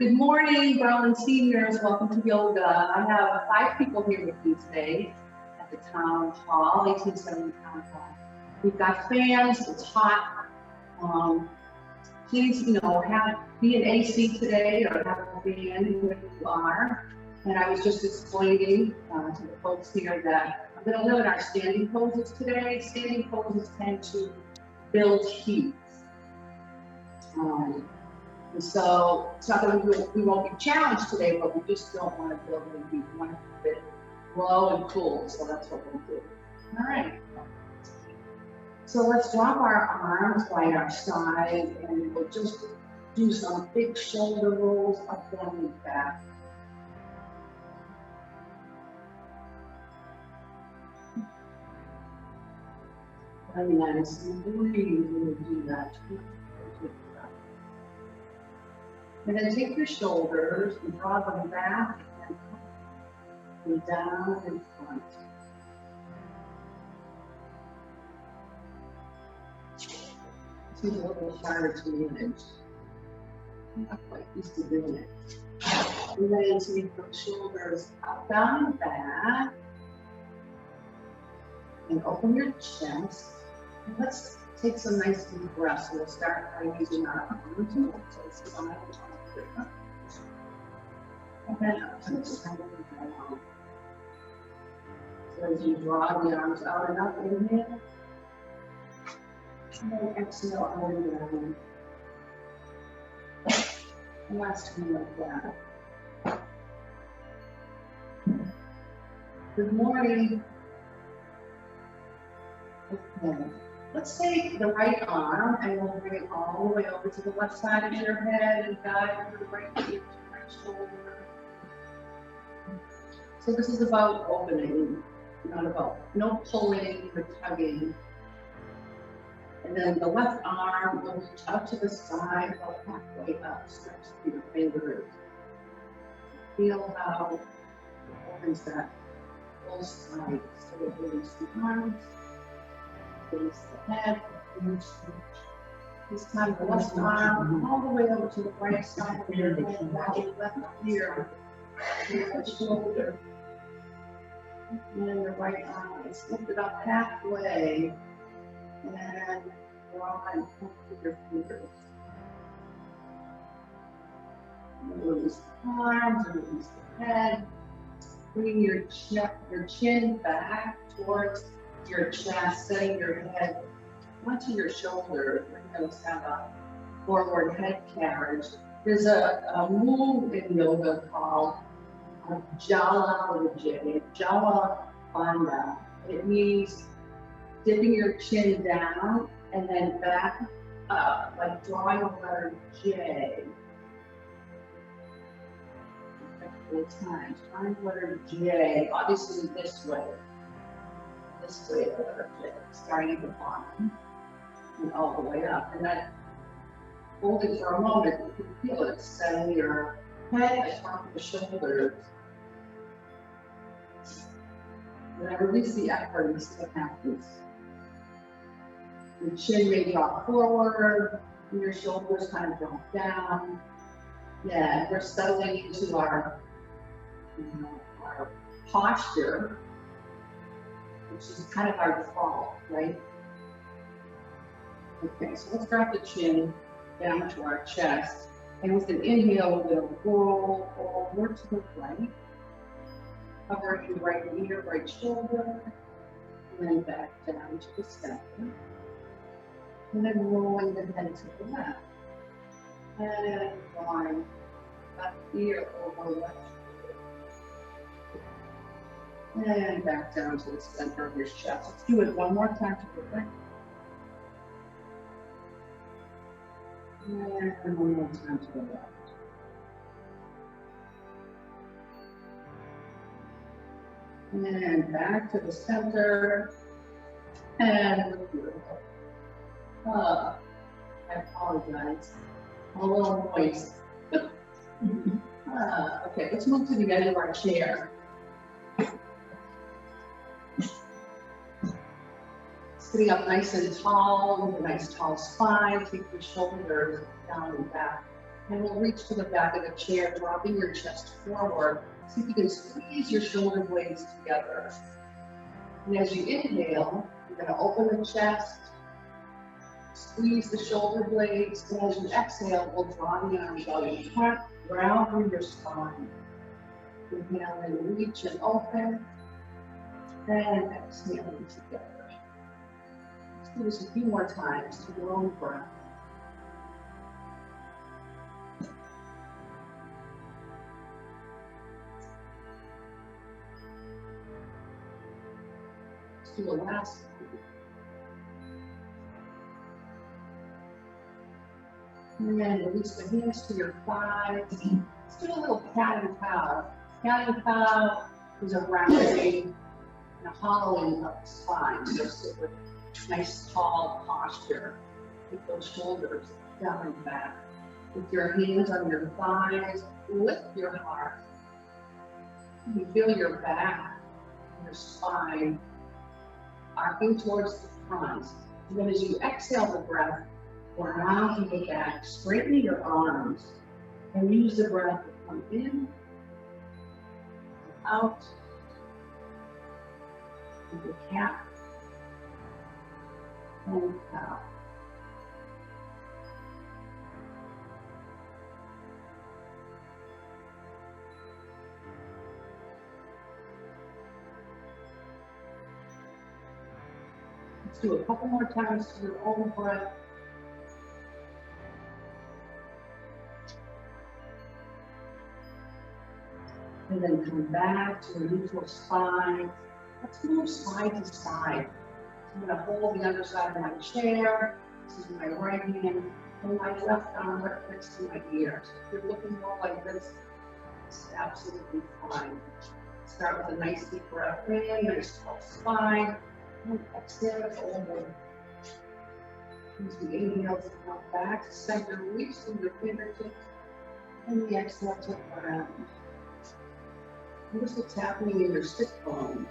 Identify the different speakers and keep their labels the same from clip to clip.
Speaker 1: Good morning, Berlin seniors. Welcome to yoga. I have 5 people here with me today at the town hall, 1870 town hall. We've got fans. It's hot. Please, be an AC today or have a fan where you are. And I was just explaining to the folks here that I'm going to limit our standing poses today. Standing poses tend to build heat. And so it's not that we won't be challenged today, but we just don't want to build any heat. We want to keep it low and cool. So that's what we'll do. All right. So let's drop our arms by our side and we'll just do some big shoulder rolls up, down, and back. Very nice. And breathe when you do that. And then take your shoulders and draw them back and down and front. This is a little harder to manage. I'm not quite used to doing it. And then take those shoulders up, down, and back. And open your chest. And let's take some nice deep breaths. We'll start by using our arms and legs. And then up to the side of the down. So as you draw the arms out and up, inhale. And then exhale out and down. And last time like that. Good morning. Okay. Let's take the right arm and we'll bring it all the way over to the left side of your head and guide over the right ear to the right shoulder. So this is about opening, not about no pulling or tugging. And then the left arm will reach out to the side about halfway up, stretch through your fingers. Feel how it opens that full side. So it release the arms. Release the head, this time the left arm all the way over to the right side of your head, now your left ear, your shoulder, and then the right arm is lifted up halfway, and draw and pull through your fingers. And release the arms, and release the head, bring your chin back towards your chest, setting your head onto your shoulders. We're going to have a forward head carriage. There's a move in yoga called Jala with a J, Jala Bandha. It means dipping your chin down and then back up, like drawing a letter J. A couple of times, drawing the letter J, obviously this way. This way, starting at the bottom and all the way up. And then hold it for a moment, you can feel it setting your head atop the shoulders. And then release the effort and see what happens. Your chin may drop forward, and your shoulders kind of drop down. Yeah, we're settling into our posture, which is kind of our default, right? Okay, so let's drop the chin down to our chest. And with an inhale, we're going to roll over to the right. Cover your right ear, right shoulder. And then back down to the center. And then rolling the head to the left. And drawing left ear over left shoulder. And back down to the center of your chest. Let's do it one more time to the right. And one more time to the left. And back to the center. And beautiful. I apologize. I'm a little moist. Okay, let's move to the end of our chair. Sitting up nice and tall with a nice tall spine. Take your shoulders down and back And we'll reach to the back of the chair, dropping your chest forward. See if you can squeeze your shoulder blades together. And as you inhale, you're going to open the chest, squeeze the shoulder blades, and as you exhale, we'll draw the arms out in front, ground through your spine. Inhale and reach and open, and exhaling together. Let's do this a few more times to your own breath. Let's do the last one. And then release the hands to your thighs. Let's do a little cat and cow. Cat and cow is a rounding and a hollowing of the spine. So sit with nice tall posture. With those shoulders down and back. With your hands on your thighs, lift your heart. You feel your back and your spine arcing towards the front. And then as you exhale the breath, round to the back, straighten your arms, and use the breath to come in, out, with your cat, and out. Let's do a couple more times to your own breath. And then come back to a neutral spine. Let's move side to side. I'm going to hold the other side of my chair. This is my right hand, and my left arm right next to my ear. So if you're looking more like this, it's absolutely fine. Start with a nice deep breath in, nice tall spine, and exhale over. As we inhale to come back to center, reach through your fingertips, and the exhale to ground. Notice what's happening in your sit bones.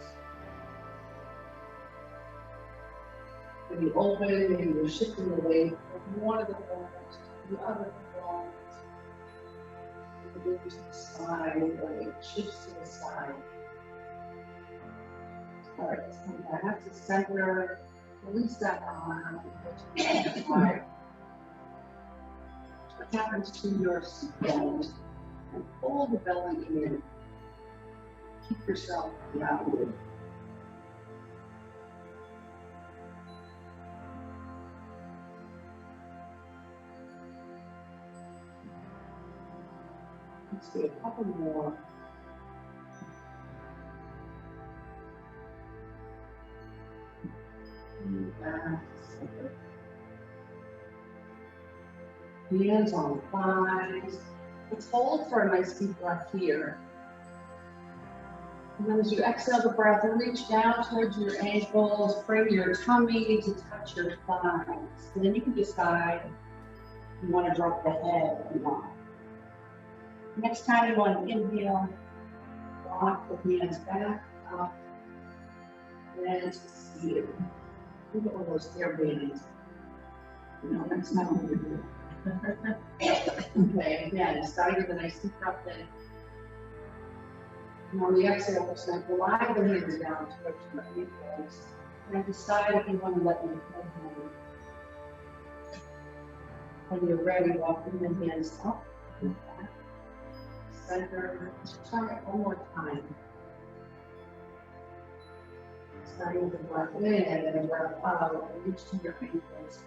Speaker 1: When you open and you're shifting away from one of the bones to the other bones. You move to the side, or shifts to the side. All right, let's come back to center. Release that arm. What happens to your sit bones? And pull the belly in. Keep yourself grounded. Let's do a couple more. Hands on thighs. Let's hold for a nice deep breath here. And then as you exhale the breath, reach down towards your ankles, bring your tummy to touch your thighs. And then you can decide if you want to drop the head or not. Next time you want to inhale, walk the hands back, up, and seated. Look at all those hair babies. You know, next time we're going to do it. Okay, again, starting with a nice deep breath in. And on the exhale, we're going to glide the hands down towards your ankles. And decide if you want to let your head move. When you're ready, walk the hands up and back. Center. Let's try it one more time. Starting with the breath in and then a breath out, and reach to your ankles.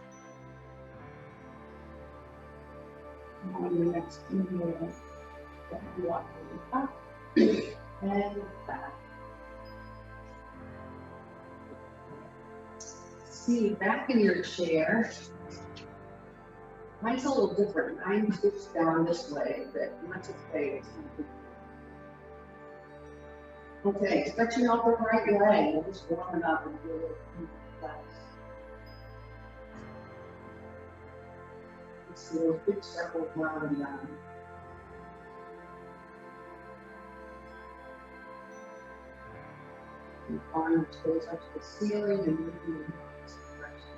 Speaker 1: And on your next inhale, walk up and back. See, back in your chair. Mine's a little different. Mine sits down this way, but once it's face. Okay, stretching out the right leg. We'll just warm it up and do a little flex. Let's see those big circles round and down. And arm your toes up to the ceiling and moving in this direction.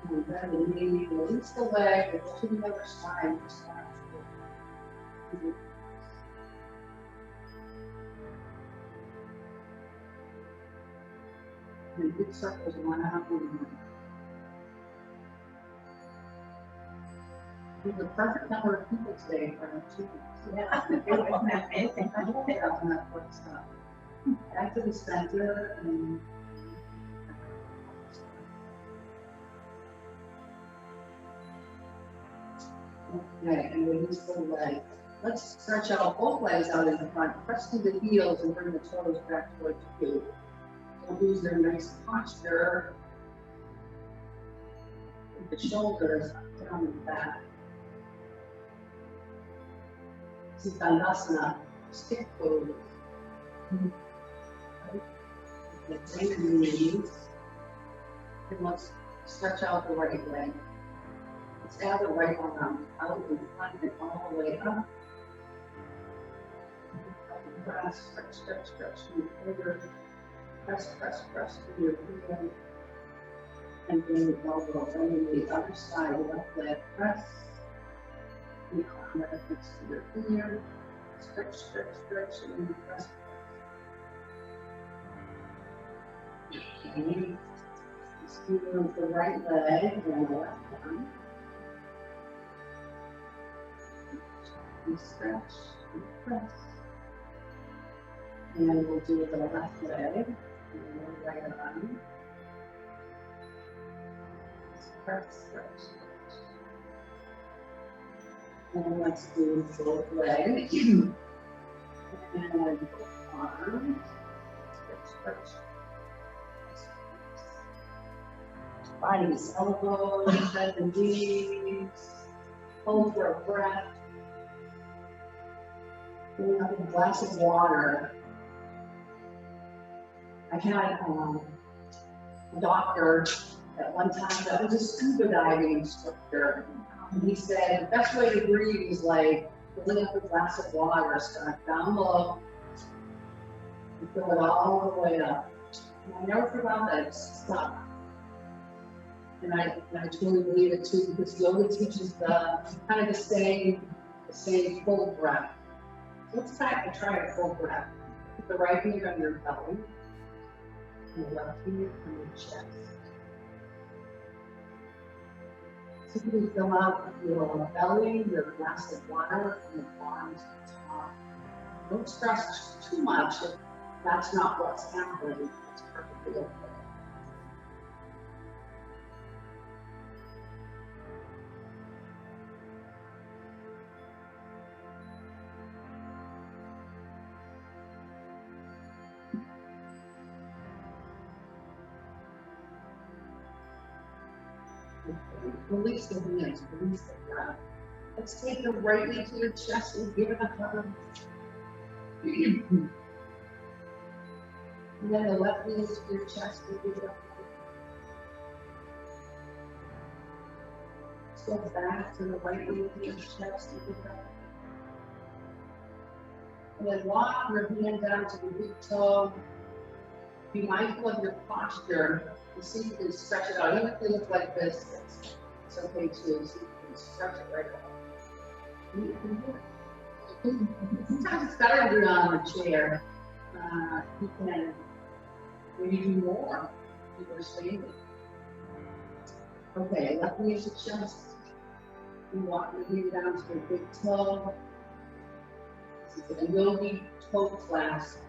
Speaker 1: And bend the knee, release the leg, and go to the other side. And big circles, one out, one. There's a perfect number of people today for our students. Yeah, on that foot stuff. Back to the center and okay, and release the leg. Let's stretch out both legs out in the front. Press through the heels and bring the toes back towards you. Don't lose their nice posture. With the shoulders down and back. This is Dandasana, stick pose. Bend the knees. And let's stretch out the right leg. Let's add the right arm out in front and all the way up. Press, stretch, stretch, stretch, move forward. Press, press, press through your heel. And bring the elbow over the other side, left leg, press. The arm right next to your ear. Stretch, stretch, stretch, and then press. Okay. Just move the right leg and the left arm. And stretch and press. And then we'll do the left leg and the right arm. Press, stretch, stretch. And let's do both legs. And both arms. Stretch, stretch. Find these elbows, bend the knees. Hold for a breath. Bring up a glass of water. I had a doctor at one time that was a scuba diving instructor. And he said the best way to breathe is like filling up a glass of water, start down low, and fill it all the way up. And I never forgot that, it stuck. And I truly believe it too, because yoga teaches the kind of the same full breath. So let's try a full breath. Put the right hand on your belly, and the left hand on your chest. Simply fill out your belly, your glass of water from the bottom to the top. Don't stress too much if that's not what's happening. It's perfectly okay. Release the hands, release the breath. Let's take the right knee to your chest and give it a hug. And then the left knee to your chest and give it a hug. Let's go back to the right knee to your chest and give it a hug. And then walk your hand down to the big toe. Be mindful of your posture and see if you can stretch it out. Even if they look like this, it's okay too. So you can stretch it right out. You can do it. Sometimes it's better to do it on the chair. You can maybe do more if you're standing. Okay, left knee to chest. You walk your knee down to your big toe. This is a yogi toe clasp.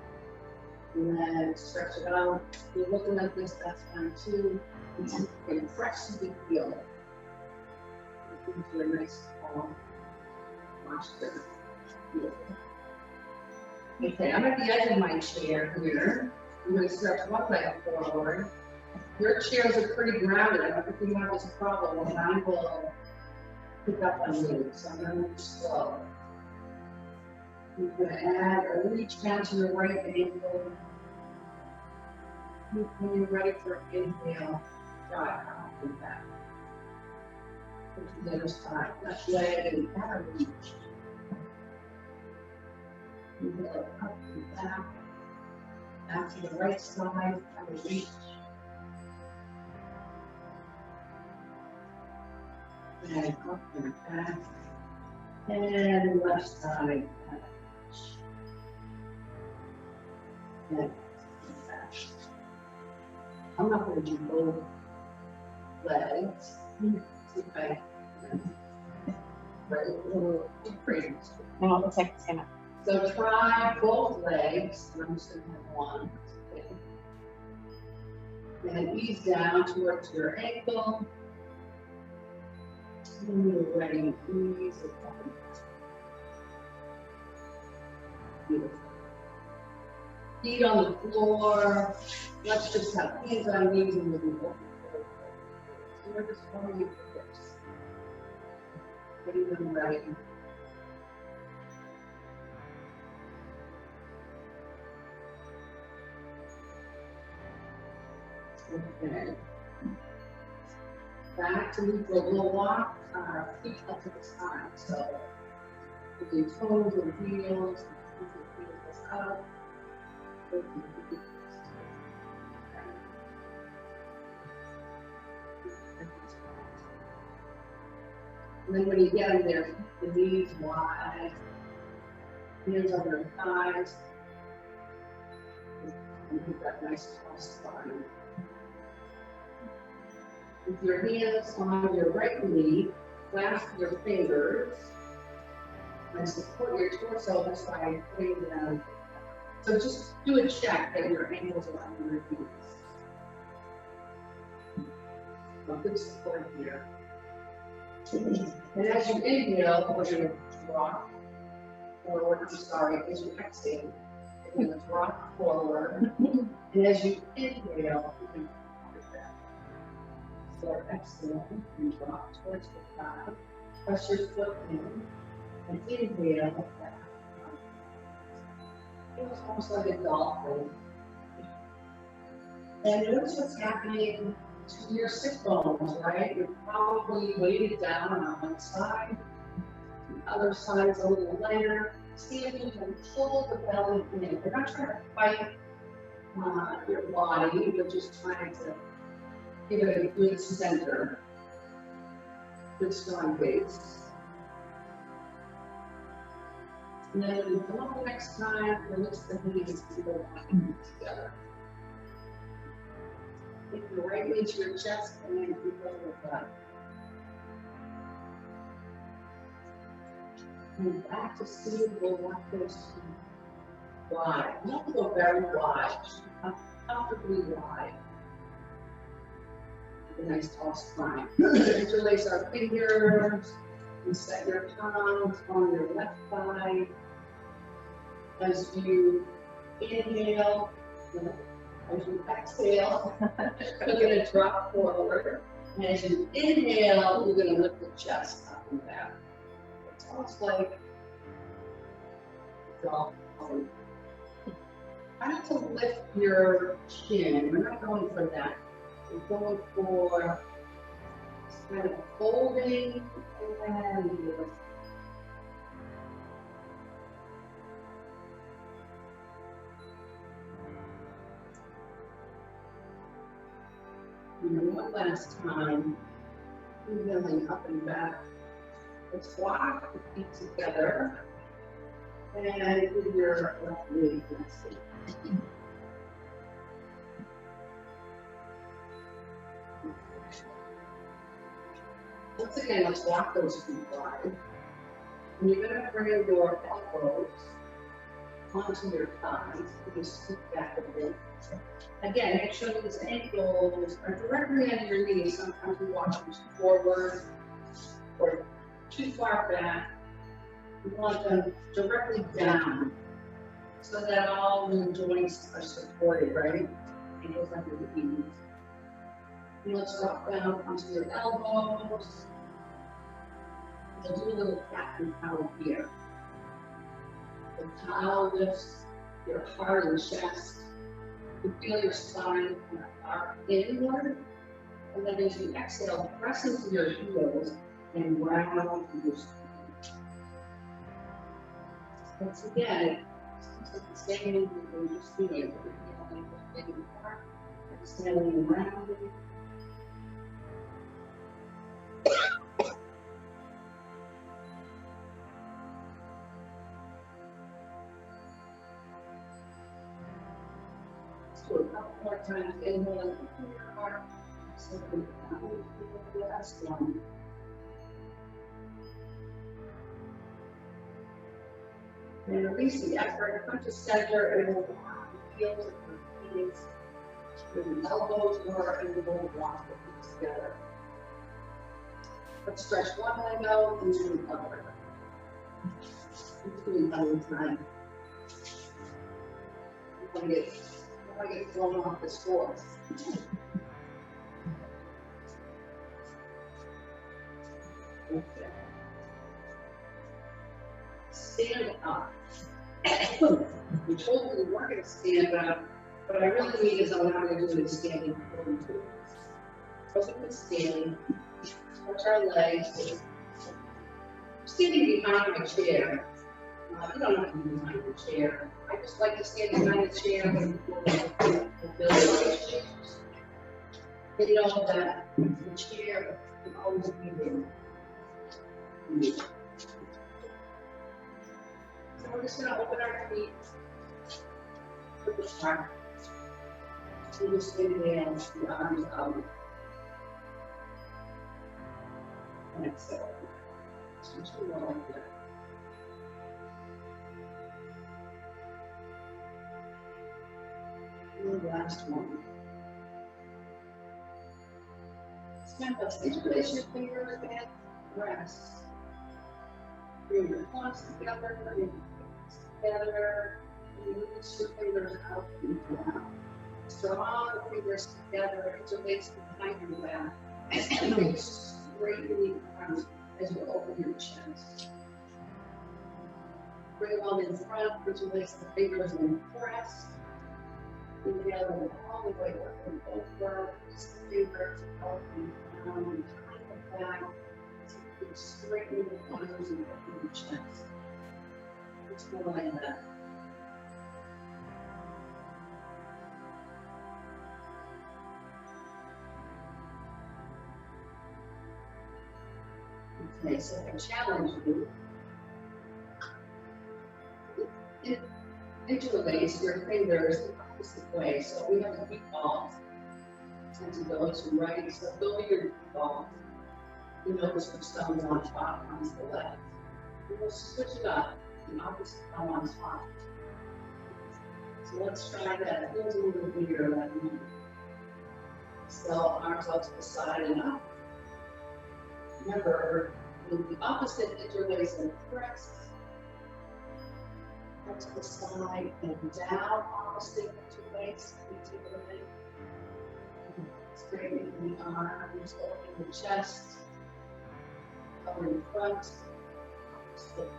Speaker 1: And then stretch it out. If you're looking like this, that's fine too. And press to the heel. Into a nice calm posture. Okay, I'm at the edge of my chair here. I'm going to stretch one leg forward. Your chairs are pretty grounded. I don't think you have this problem, and I will pick up on you. So I'm going to move slow. You're going to add or reach down to your right ankle. When you're ready for inhale, drive out and back. Go to the other side. Left leg and add a reach. Inhale up and back. Back to the right side, add a reach. and up and back. And left side. And back. I'm not going to do both legs. See if I right, a little crazy.
Speaker 2: No, it's like the same.
Speaker 1: So try both legs. And I'm just going to have one. Okay. And ease down towards your ankle. When you're ready, ease it down. Beautiful. Feet on the floor. Let's just have hands on knees and maybe open forward. So we're just forming your hips. Getting them ready. Okay. Back to neutral. We'll walk our feet up to the side. So with your toes and heels, heels up. And then when you get in there, keep the knees wide, hands on your thighs, and keep that nice tall spine. With your hands on your right knee, clasp your fingers, and support your torso just by putting them. So just do a check that your ankles are under your knees. A good support here. And as you inhale, we're going to drop forward. I'm sorry, as you exhale, you're going to drop forward. And as you inhale, you're going to come back. So exhale and drop towards the thigh. Press your foot in and inhale back. Feels almost like a dolphin. And notice what's happening to your sit bones, right? You're probably weighted down on one side. The other side is a little lighter. See if you can pull the belly in. We're not trying to fight your body, but just trying to give it a good center. Good strong base. And then when you come up the next time, release the knees to go together. Take your right knee to your chest and then keep over the butt. And back to seated, we'll walk those feet wide. Don't go very wide, comfortably wide. A nice tall spine. Interlace our fingers. And set your palms on your left thigh. As you inhale, as you exhale, you're going to drop forward. And as you inhale, you're going to lift the chest up and back. It's almost like drop forward. Try not to lift your chin. We're not going for that. We're going for kind of folding and lift. And one last time, inhaling up and back. Let's walk the feet together and give your left knee a seat. Once again, let's walk those feet wide. And you're going to bring your elbows onto your thighs. You can scoot back a bit. Again, make sure these ankles are directly under your knees. Sometimes we walk them forward or too far back. We want them directly down so that all the joints are supported, right? Ankles under the knees. And let's drop down onto your elbows. We'll do a little cat and cow here. The cow lifts your heart and chest. You feel your spine arc inward. And then as you exhale, press into your heels and round your spine. Once again, it's the same thing we were just doing. Inhaling apart, exhaling around it. do a couple more times. Inhale and open your heart. So the last one. And release the effort. Come to center and we'll walk the heels of your knees. Bring the elbows more and we'll walk the feet together. Let's stretch one leg out and then the other. Doing that in time. I want to get thrown off this floor. Okay. Stand up. We told you we weren't going to stand up, but I really mean is I'm not going to do it standing forward. So we can stand, stretch our legs. Standing behind my chair. You don't have to be behind your chair. I just like to stand behind the chair and build relationships. They know that the chair can always be there. So we're just going to open our feet with the heart. So just stay there, the arms out. And exhale. Something more like that. And the last one. Stand up, place your fingers and rest. Bring your palms together, bring your fingers together, and release your fingers out and down. Draw the fingers together, interlace behind your back, and bring straightening arms as you open your chest. Bring them in front, interlace the fingers and press. Inhale them all the way up and over. Release the fingers up and down and behind the back. So straighten the arms and open your chest. Just go like that. Okay, so I challenge you. Interlace your fingers the opposite way. So we have a deep ball. Tend to go to right. So go to your deep ball. You notice which thumb is on top, comes the left. And we'll switch it up. The opposite thumb on top. So let's try that. It feels a little bigger than me. So arms out to the side and up. Remember, with the opposite interlace and press. Up to the side and down, opposite interlace, interlace. Straightening the arms, opening the chest, over in front, opposite,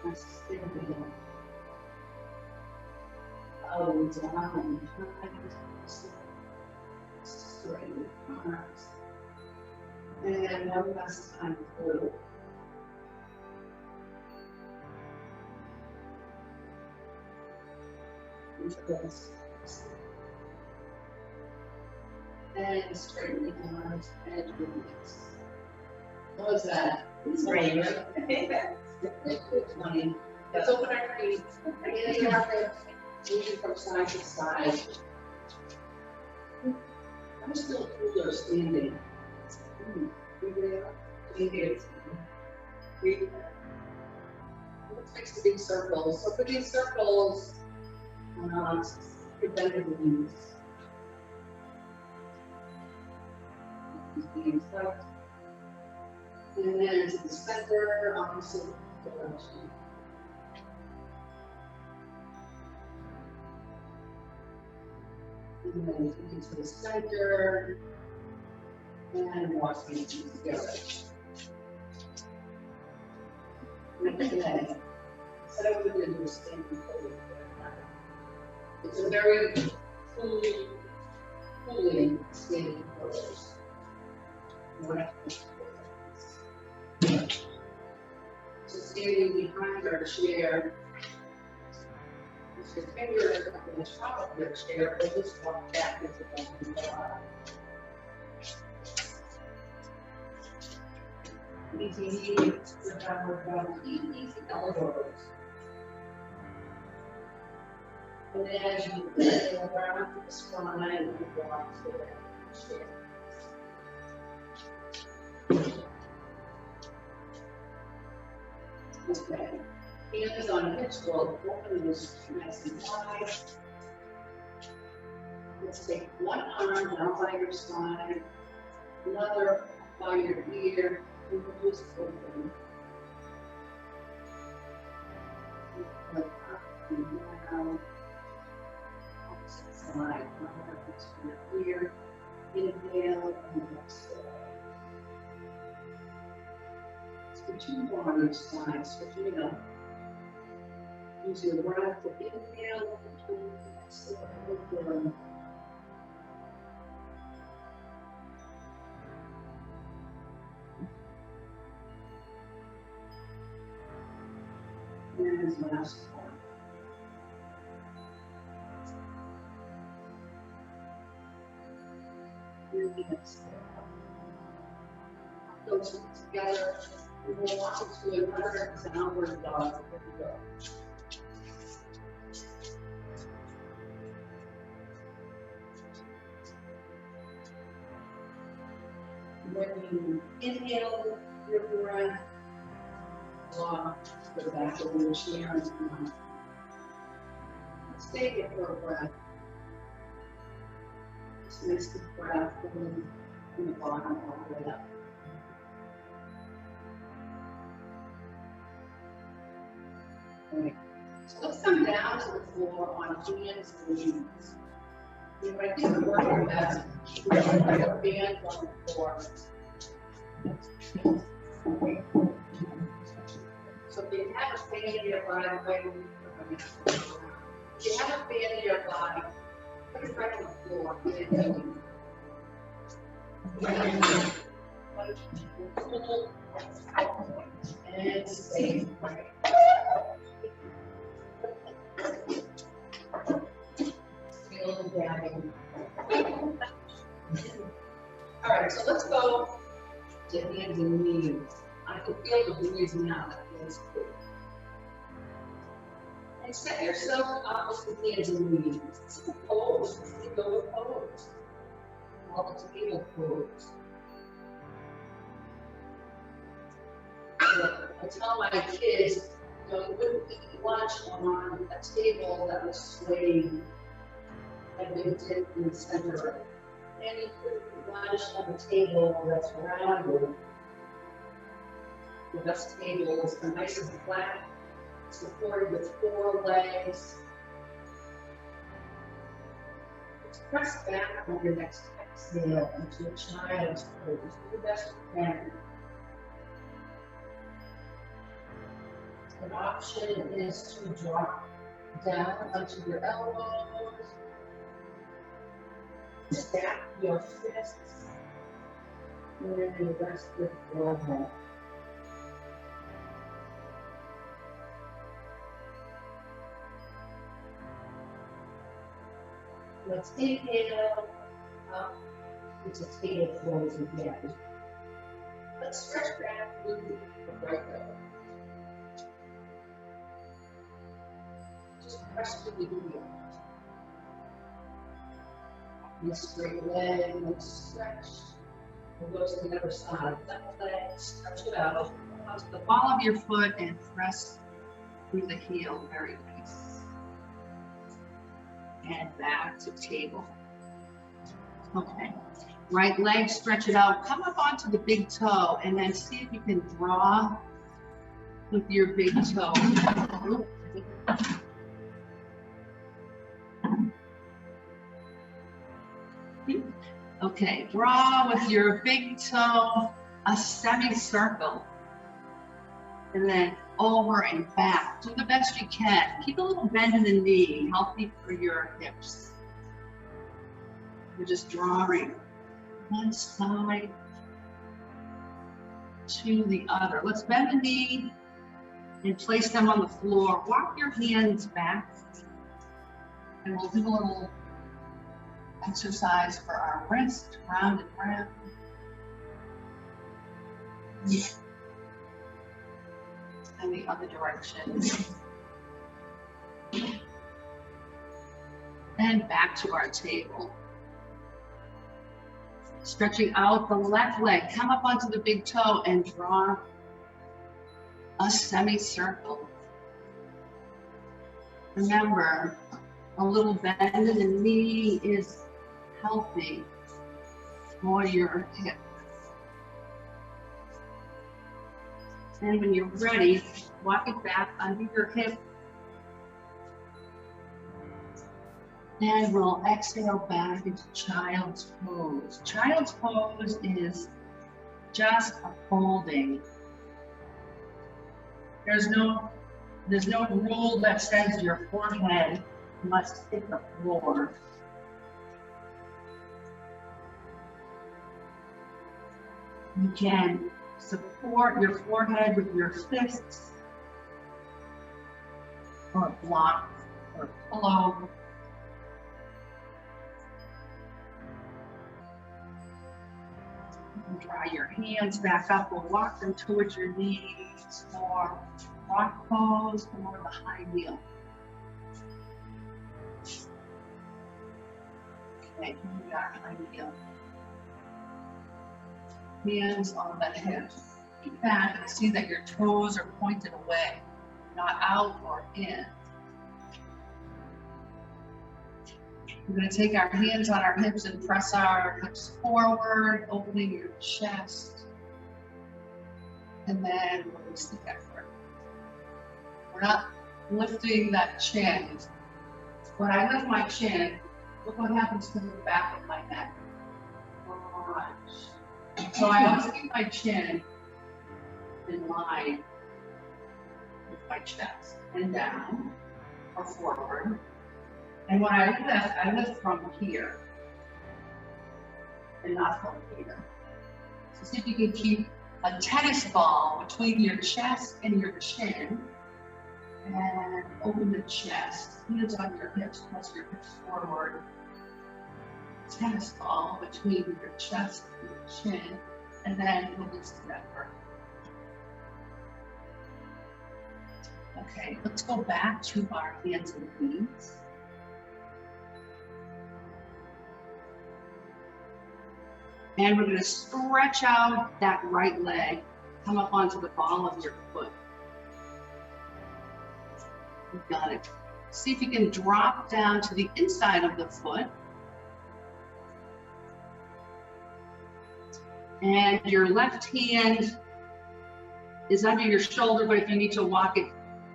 Speaker 1: extending, out and down and behind, straightening the arms. And one last time through. Interlace. And straighten the arms and release. What was that? It's great, right? It's funny. Let's open our feet. And you have to move from side to side. I'm still cooler standing. Breathe it out. Breathe it. Breathe it out. Let's fix the big circles. So for these circles, prevent the knees. Being tucked. And then to the center, opposite direction. And then into the center. And walk the feet together. Okay. So what we're going to do is stand forward. It's a very cooling standing pose. So standing behind our chair, your fingers are on the top of your chair, but just walk back into the bottom. Easy knees, the downward dog, easy elbows. And as you go around the spine, you walk to the chair. Okay. Hands on hips, roll open this nice and wide. Let's take one arm down by your side, another by your ear, and we'll just open. Like up and down. Opposite side, arm to your ear. Inhale and exhale. Switching more on each side, switching it up. Use your breath to inhale and exhale. And last one. And exhale. Those together. We will walk into another downward dog. Here we go. When you inhale your breath, walk to the back of your chair and come. Stay here for a breath. Just nice deep breath from the bottom all the way up. Okay. So let's come down to the floor on hands and knees. You might do the work your best. Put your band on the floor. So if you have a fan nearby, if you have a fan nearby, put it right on the floor. And stay. All right, so let's go to hands and knees. I can feel the breeze now. That feels good. And set yourself up with the hands and knees. This is a pose. This is a yoga pose. All the table pose. So I tell my kids, you wouldn't eat lunch on a table that was swaying. And we did in the center. And you put lunch on the table that's rounded. The best table is nice and flat, supported with 4 legs. Just press back on your next exhale into a child's pose. Do the best you can. An option is to drop down onto your elbows. Stack your fists, and then rest your forehead. Let's inhale up into table pose again. Let's stretch back through the right leg. Just press through the heel. Nice straight leg, nice stretch. We'll go to the other side. Left leg, stretch it out. Out to the ball of your foot and press through the heel. Very nice. And back to table. Okay. Right leg, stretch it out. Come up onto the big toe and then see if you can draw with your big toe. Okay, draw with your big toe a semicircle. And then over and back. Do the best you can. Keep a little bend in the knee, healthy for your hips. You're just drawing one side to the other. Let's bend the knee and place them on the floor. Walk your hands back. And we'll do a little exercise for our wrist, round and round. Yeah. And the other direction. and back to our table. Stretching out the left leg, come up onto the big toe and draw a semicircle. Remember, a little bend in the knee is healthy for your hip. And when you're ready, walk it back under your hip. And we'll exhale back into Child's Pose. Child's Pose is just a folding. There's no rule that says your forehead must hit the floor. You can support your forehead with your fists, or a block, or a pillow. You can draw your hands back up. We'll walk them towards your knees for rock pose or the high heel. Okay, here we are, high heel. Hands on the hips. Keep back and see that your toes are pointed away, not out or in. We're going to take our hands on our hips and press our hips forward, opening your chest. And then release the effort. We're not lifting that chin. When I lift my chin, look what happens to the back of my neck. So I always keep my chin in line with my chest and down or forward. And when I lift from here and not from here. So see if you can keep a tennis ball between your chest and your chin, and open the chest, hands on your hips, press your hips forward. Tennis ball between your chest and your chin, and then release the effort. Okay, let's go back to our hands and knees. And we're going to stretch out that right leg, come up onto the ball of your foot. You got it. See if you can drop down to the inside of the foot. And your left hand is under your shoulder, but if you need to walk it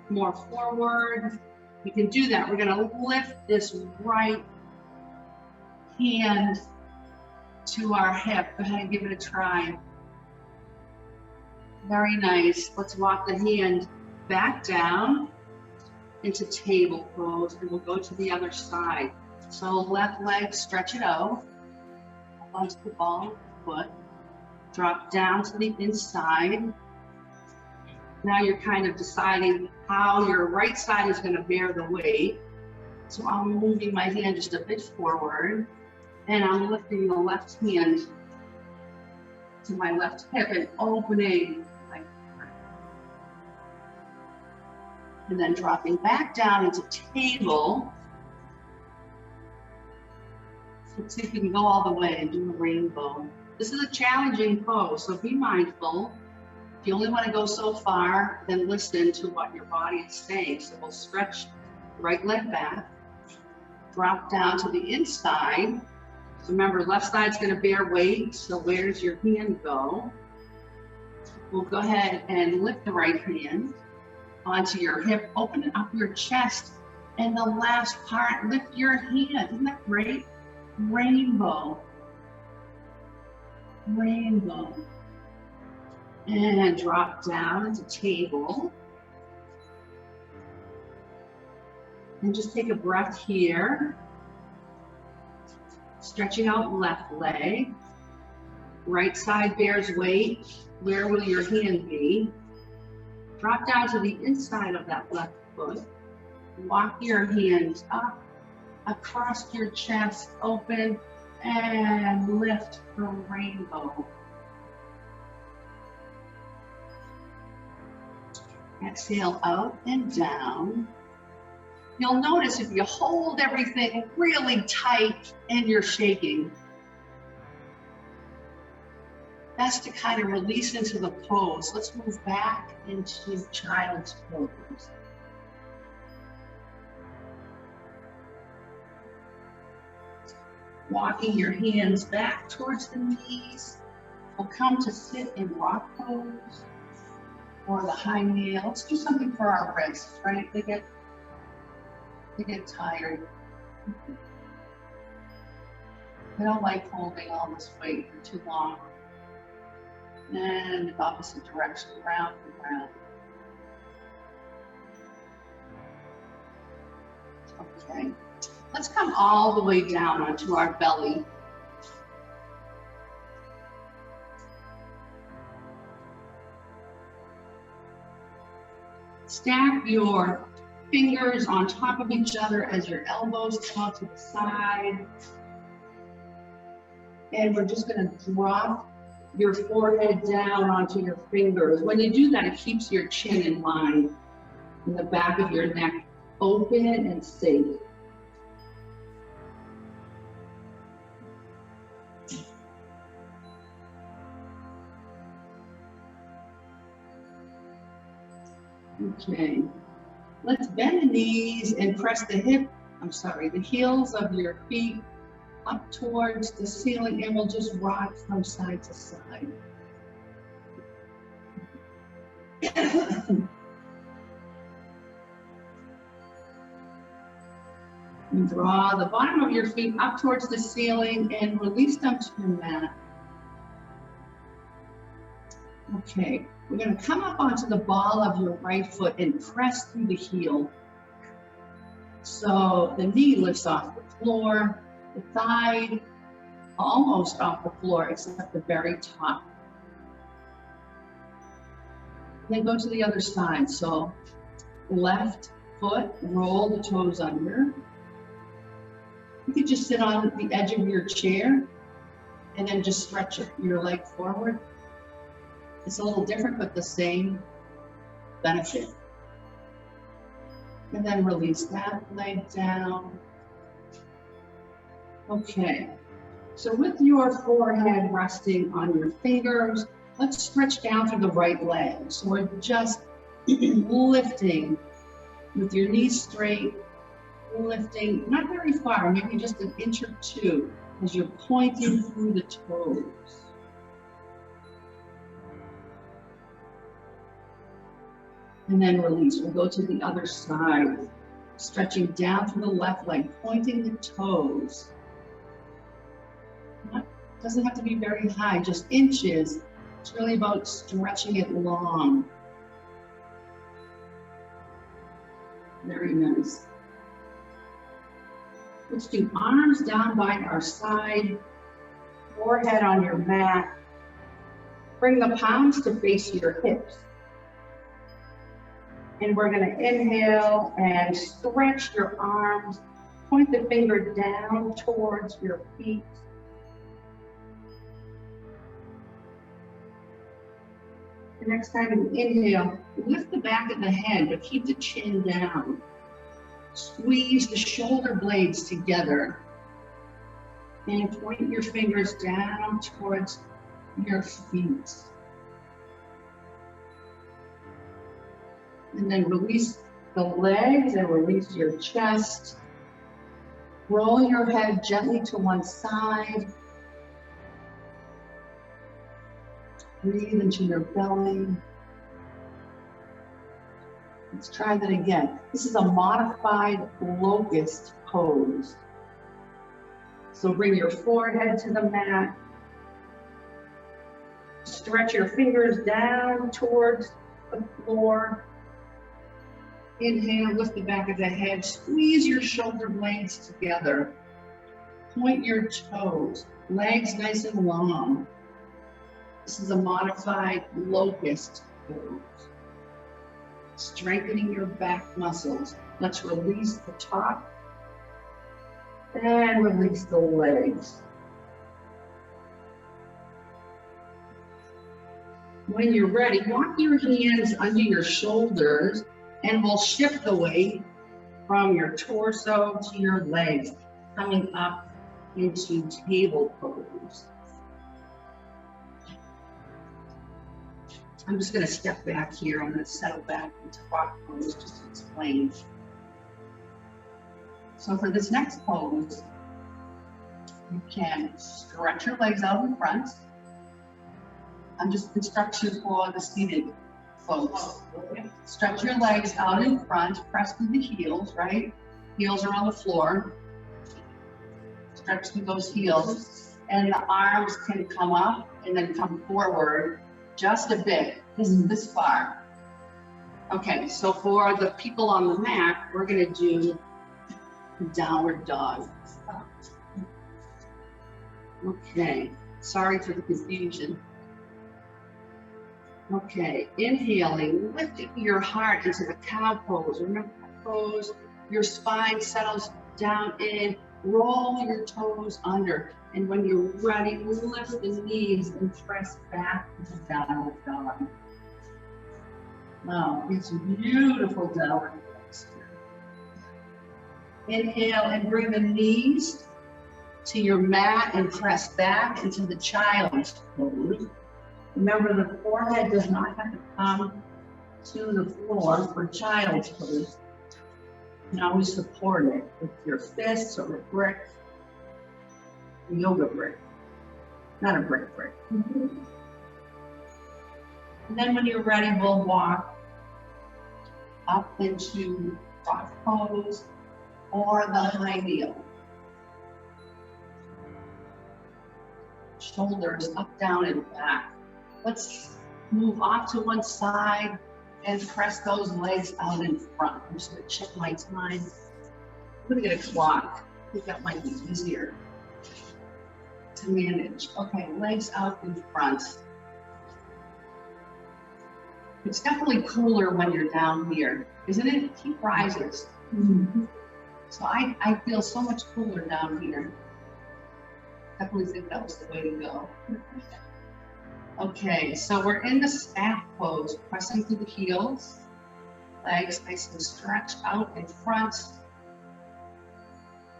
Speaker 1: more forward, you can do that. We're going to lift this right hand to our hip. Go ahead and give it a try. Very nice. Let's walk the hand back down into table pose, and we'll go to the other side. So left leg, stretch it out, up onto the ball of the foot, drop down to the inside. Now you're kind of deciding how your right side is going to bear the weight. So I'm moving my hand just a bit forward, and I'm lifting the left hand to my left hip and opening my heart. And then dropping back down into table. Let's see if we can go all the way and do a rainbow. This is a challenging pose, so be mindful. If you only want to go so far, then listen to what your body is saying. So we'll stretch the right leg back, drop down to the inside. So remember, left side's going to bear weight, so where does your hand go? We'll go ahead and lift the right hand onto your hip, open up your chest, and the last part, lift your hand. Isn't that great? Rainbow. Rainbow. And drop down into table. And just take a breath here. Stretching out left leg. Right side bears weight. Where will your hand be? Drop down to the inside of that left foot. Walk your hands up, across your chest, open, and lift the rainbow. Exhale out and down. You'll notice if you hold everything really tight and you're shaking, that's to kind of release into the pose. Let's move back into child's pose. Walking your hands back towards the knees. We'll come to sit in rock pose or the high knee. Let's do something for our wrists, right? They get tired. They don't like holding all this weight for too long. And opposite direction, round and round. Okay, let's come all the way down onto our belly. Stack your fingers on top of each other as your elbows come to the side. And we're just going to drop your forehead down onto your fingers. When you do that, it keeps your chin in line and the back of your neck open and safe. Okay, let's bend the knees and press the heels of your feet up towards the ceiling, and we'll just rock from side to side. And draw the bottom of your feet up towards the ceiling and release them to your mat. Okay, we're going to come up onto the ball of your right foot and press through the heel. So the knee lifts off the floor, the thigh almost off the floor except the very top. Then go to the other side. So left foot, roll the toes under. You could just sit on the edge of your chair and then just stretch your leg forward. It's a little different, but the same benefit. And then release that leg down. Okay, so with your forehead resting on your fingers, let's stretch down through the right leg. So we're just lifting with your knees straight, lifting, not very far, maybe just an inch or two as you're pointing through the toes. And then release. We'll go to the other side, stretching down through the left leg, pointing the toes. Doesn't have to be very high, just inches. It's really about stretching it long. Very nice. Let's do arms down by our side, forehead on your mat. Bring the palms to face your hips. And we're going to inhale and stretch your arms. Point the finger down towards your feet. The next time you inhale, lift the back of the head, but keep the chin down. Squeeze the shoulder blades together. And point your fingers down towards your feet. And then release the legs and release your chest. Roll your head gently to one side. Breathe into your belly. Let's try that again. This is a modified locust pose. So bring your forehead to the mat. Stretch your fingers down towards the floor. Inhale, lift the back of the head, squeeze your shoulder blades together. Point your toes, legs nice and long. This is a modified locust pose. Strengthening your back muscles. Let's release the top and release the legs. When you're ready, walk your hands under your shoulders and we'll shift the weight from your torso to your legs, coming up into table pose. I'm just going to step back here. I'm going to settle back into rock pose just to explain. So for this next pose, you can stretch your legs out in front. I'm just instructions for the seated folks. Stretch your legs out in front, press through the heels, right? Heels are on the floor. Stretch through those heels. And the arms can come up and then come forward just a bit, this far. Okay, so for the people on the mat, we're gonna do downward dog. Okay, sorry for the confusion. Okay, inhaling, lifting your heart into the cow pose. Remember that pose, your spine settles down in, roll your toes under. And when you're ready, lift the knees and press back into downward dog. Wow, it's a beautiful downward dog. Inhale and bring the knees to your mat and press back into the child's pose. Remember, the forehead does not have to come to the floor for child's pose. You can always support it with your fists or a brick, a yoga brick, not a brick. And then when you're ready, we'll walk up into rock pose or the high kneel. Shoulders up, down, and back. Let's move off to one side and press those legs out in front. I'm just gonna check my time. I'm gonna get a clock. I think that might be easier to manage. Okay, legs out in front. It's definitely cooler when you're down here, isn't it? Heat rises. So I feel so much cooler down here. Definitely think that was the way to go. Okay, so we're in the staff pose, pressing through the heels, legs nice and stretched out in front.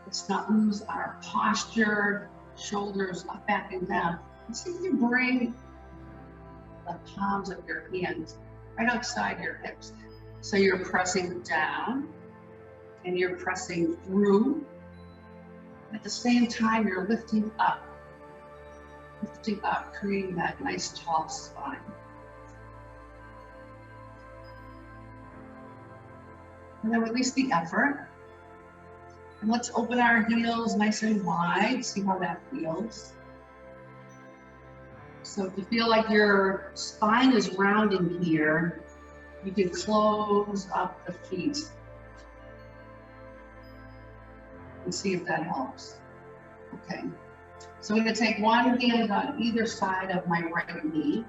Speaker 1: Let's not lose our posture, shoulders up, back, and down. And see if you bring the palms of your hands right outside your hips. So you're pressing down and you're pressing through. At the same time, you're lifting up, creating that nice tall spine. And then release the effort. And let's open our heels nice and wide, see how that feels. So if you feel like your spine is rounding here, you can close up the feet and see if that helps. Okay, so I'm gonna take one hand on either side of my right knee,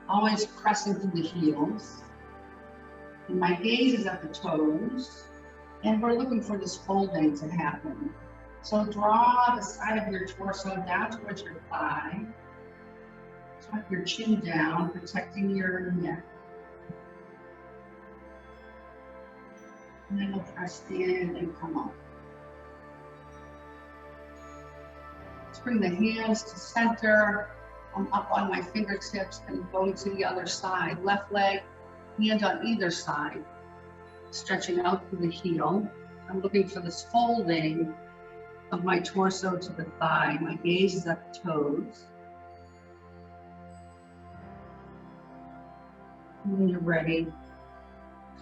Speaker 1: always pressing through the heels. And my gaze is at the toes, and we're looking for this folding to happen. So draw the side of your torso down towards your thigh. Drop your chin down, protecting your neck. And then we'll press in and come up. Let's bring the hands to center. I'm up on my fingertips and going to the other side. Left leg, hand on either side. Stretching out through the heel. I'm looking for this folding of my torso to the thigh. My gaze is at the toes. And when you're ready,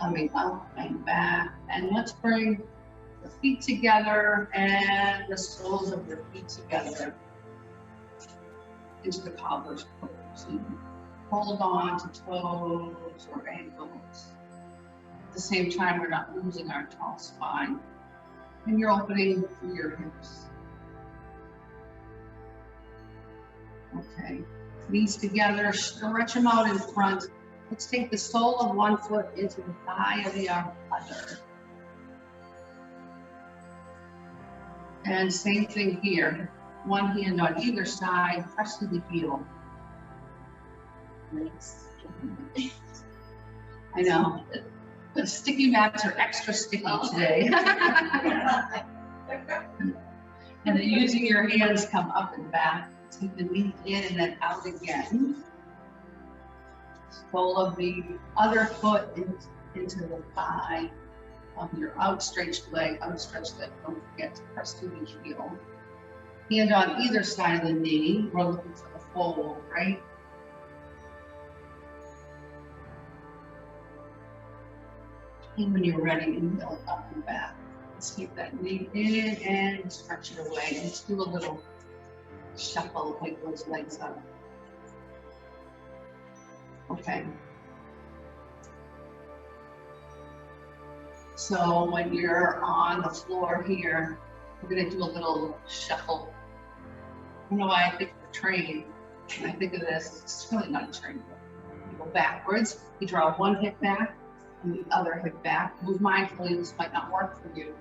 Speaker 1: coming up and back. And let's bring the feet together and the soles of your feet together into the cobbler's pose. So you hold on to toes or ankles. At the same time, we're not losing our tall spine. And you're opening through your hips. Okay, knees together, stretch them out in front. Let's take the sole of one foot into the thigh of the other. And same thing here. One hand on either side, press to the heel. Nice. I know.
Speaker 2: The sticky mats are extra sticky today. And then using your hands, come up and back. Take the knee in and then out again. Sole of the other foot into the thigh of your outstretched leg. Don't forget to press through the heel. Hand on either side of the knee. We're looking for the fold, right? And when you're ready, inhale it up and back. Let's keep that knee in and stretch it away. And let's do a little shuffle, wake those legs up. Okay. So when you're on the floor here, we're going to do a little shuffle. You know why I think of a train? When I think of this, it's really not a train. You go backwards, you draw one hip back and the other hip back. Move mindfully, this might not work for you.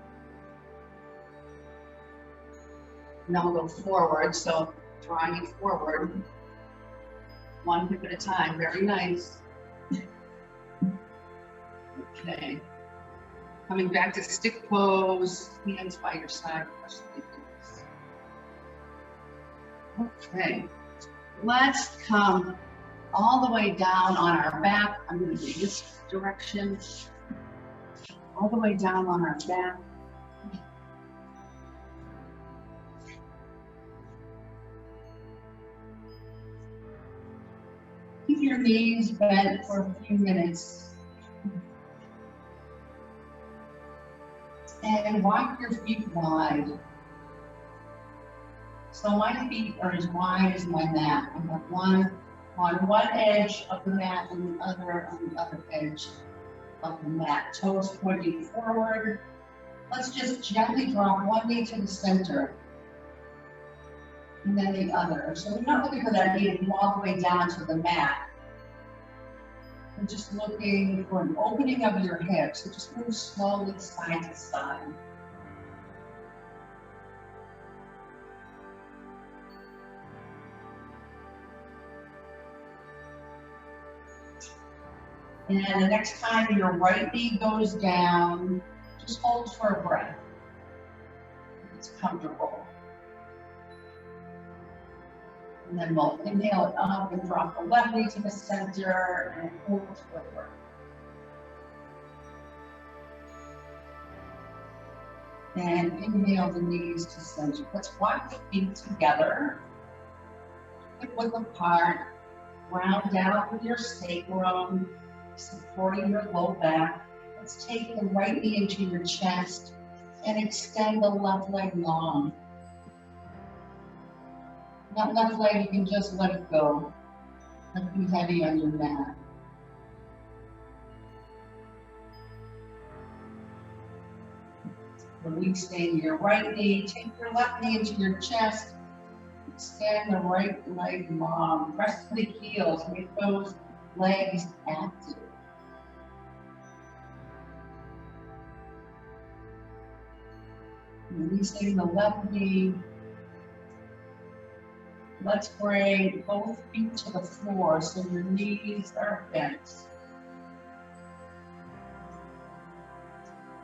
Speaker 2: Now we'll go forward, so drawing it forward. One hip at a time, very nice. Okay. Coming back to stick pose, hands by your side. Okay, let's come all the way down on our back. I'm going to do this direction. All the way down on our back. Keep your knees bent for a few minutes. And walk your feet wide. So my feet are as wide as my mat. I have one on one edge of the mat and the other on the other edge of the mat. Toes pointing forward. Let's just gently drop one knee to the center and then the other. So we're not looking for that knee to go all the way down to the mat. We're just looking for an opening of your hips. So just move slowly side to side. And the next time your right knee goes down, just hold for a breath. It's comfortable. And then we'll inhale it up and drop the left knee to the center and hold forward. And inhale the knees to center. Let's walk the feet together. Hip width apart. Round out with your sacrum, supporting your low back. Let's take the right knee into your chest and extend the left leg long. That left leg, you can just let it go. Not be heavy on your mat. Releasing your right knee, take your left knee into your chest. Extend the right leg long. Press to the heels, make those legs active. Releasing the left knee. Let's bring both feet to the floor so your knees are bent.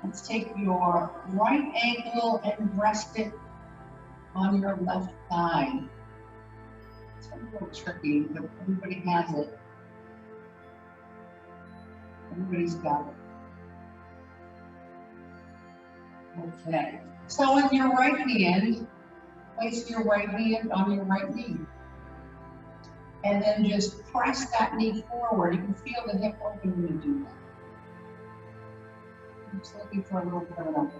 Speaker 2: Let's take your right ankle and rest it on your left thigh. It's a little tricky, but everybody has it. Everybody's got it. Okay. So with your right hand, place your right hand on your right knee. And then just press that knee forward. You can feel the hip open when you do that. I'm just looking for a little bit of that.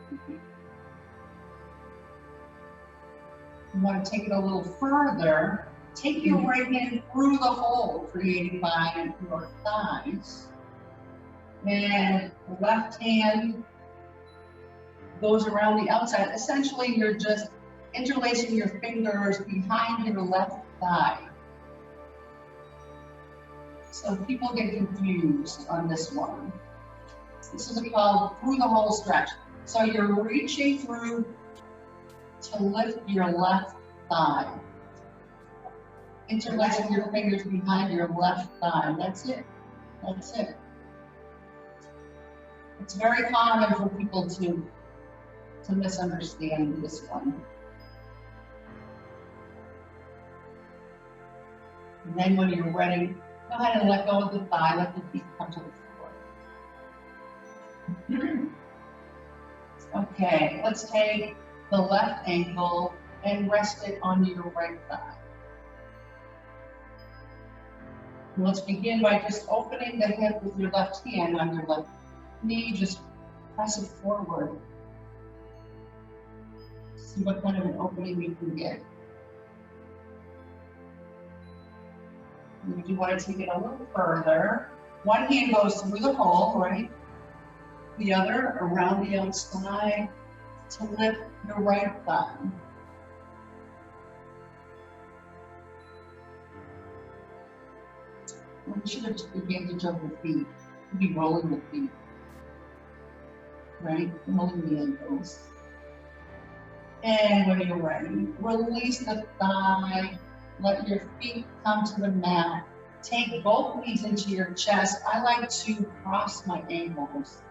Speaker 2: You want to take it a little further. Take your right hand through the hole created by your thighs. And the left hand goes around the outside. Essentially, you're just interlacing your fingers behind your left thigh. So people get confused on this one. This is called through the hole stretch. So you're reaching through to lift your left thigh. Interlacing your fingers behind your left thigh. That's it. That's it. It's very common for people to misunderstand this one. And then when you're ready, go ahead and let go of the thigh, let the feet come to the floor. Okay, let's take the left ankle and rest it on your right thigh. And let's begin by just opening the hip with your left hand on your left knee, just press it forward. See what kind of an opening you can get. And if you want to take it a little further, one hand goes through the hole, right? The other around the outside to lift your right thigh. We should have just begun to jump the feet. You'd be rolling the feet, right? Rolling the ankles. And when you're ready, release the thigh. Let your feet come to the mat. Take both knees into your chest. I like to cross my ankles.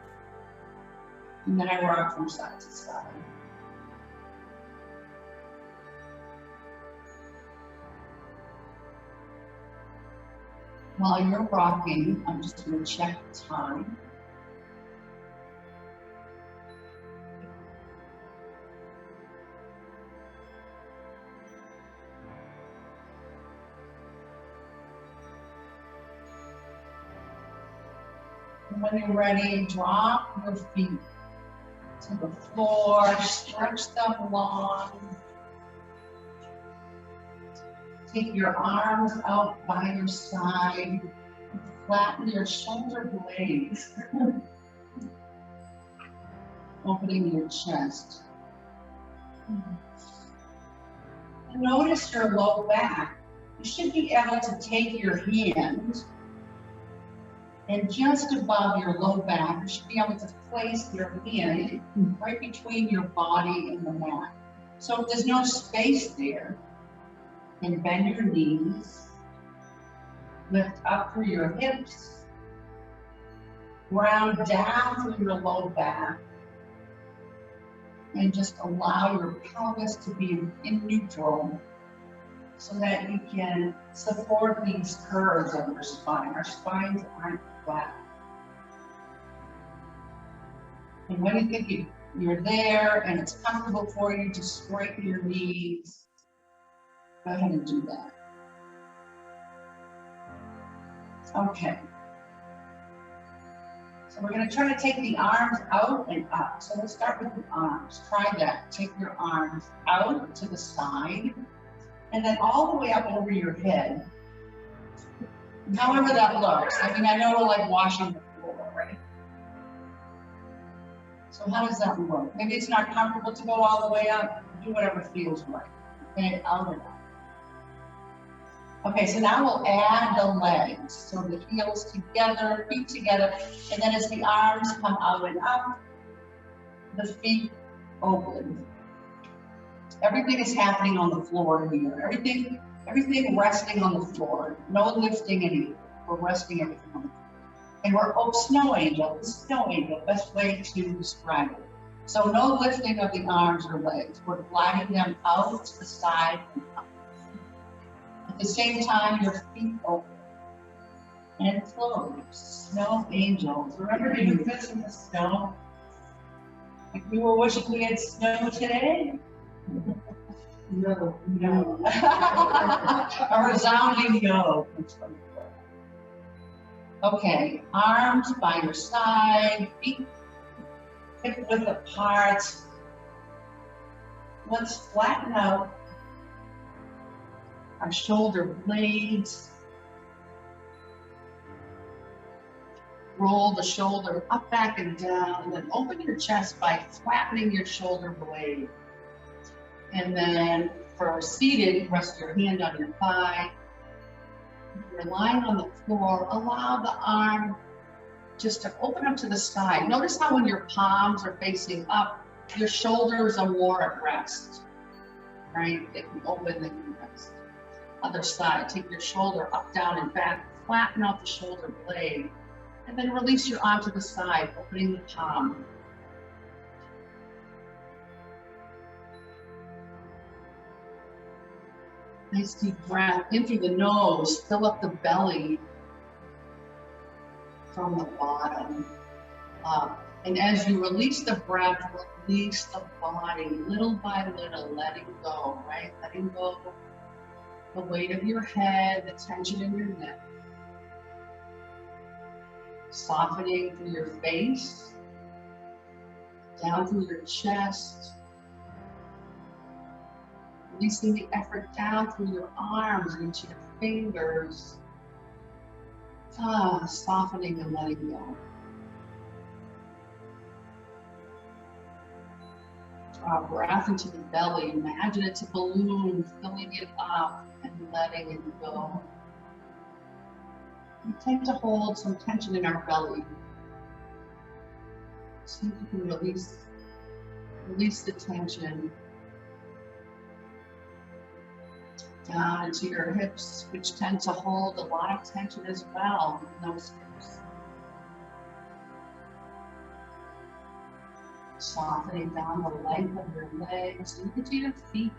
Speaker 2: And then I rock from side to side. While you're rocking, I'm just going to check the time. And when you're ready, drop your feet to the floor, stretch them long. Take your arms out by your side, flatten your shoulder blades, opening your chest. And notice your low back. You should be able to take your hand and just above your low back, you should be able to place your hand right between your body and the mat. So if there's no space there, and bend your knees, lift up through your hips, ground down through your low back, and just allow your pelvis to be in neutral so that you can support these curves of your spine. Our spines aren't flat. And when you think you're there and it's comfortable for you, just straighten your knees. Go ahead and do that. Okay. So we're going to try to take the arms out and up. So let's start with the arms. Try that. Take your arms out to the side and then all the way up over your head. However that looks. I mean, I know we're like washing the floor, right? So how does that look? Maybe it's not comfortable to go all the way up. Do whatever feels right. Okay, out and up. Okay, so now we'll add the legs. So the heels together, feet together, and then as the arms come out and up, the feet open. Everything is happening on the floor here. Everything resting on the floor. No lifting anything. We're resting everything on the floor. And we're snow angel, best way to describe it. So no lifting of the arms or legs. We're gliding them out to the side and up. At the same time, your feet open and close. Snow angels. Remember to do this in the snow? Like we were wishing we had snow today? No. A resounding no. Okay, arms by your side, feet hip width apart. Let's flatten out our shoulder blades. Roll the shoulder up, back, and down, and then open your chest by flattening your shoulder blade. And then for seated, rest your hand on your thigh. If you're lying on the floor, allow the arm just to open up to the side. Notice how when your palms are facing up, your shoulders are more at rest, right? They can open, they can rest. Other side, take your shoulder up, down, and back. Flatten out the shoulder blade. And then release your arm to the side, opening the palm. Nice deep breath in through the nose, fill up the belly from the bottom up. And as you release the breath, release the body little by little, letting go, right? Letting go the weight of your head, the tension in your neck. Softening through your face, down through your chest. Releasing the effort down through your arms into your fingers. Softening and letting go. Draw breath into the belly. Imagine it's a balloon, filling it up and letting it go. We tend to hold some tension in our belly. See if you can release the tension. Down into your hips, which tend to hold a lot of tension as well in those hips. Softening down the length of your legs, look at your feet.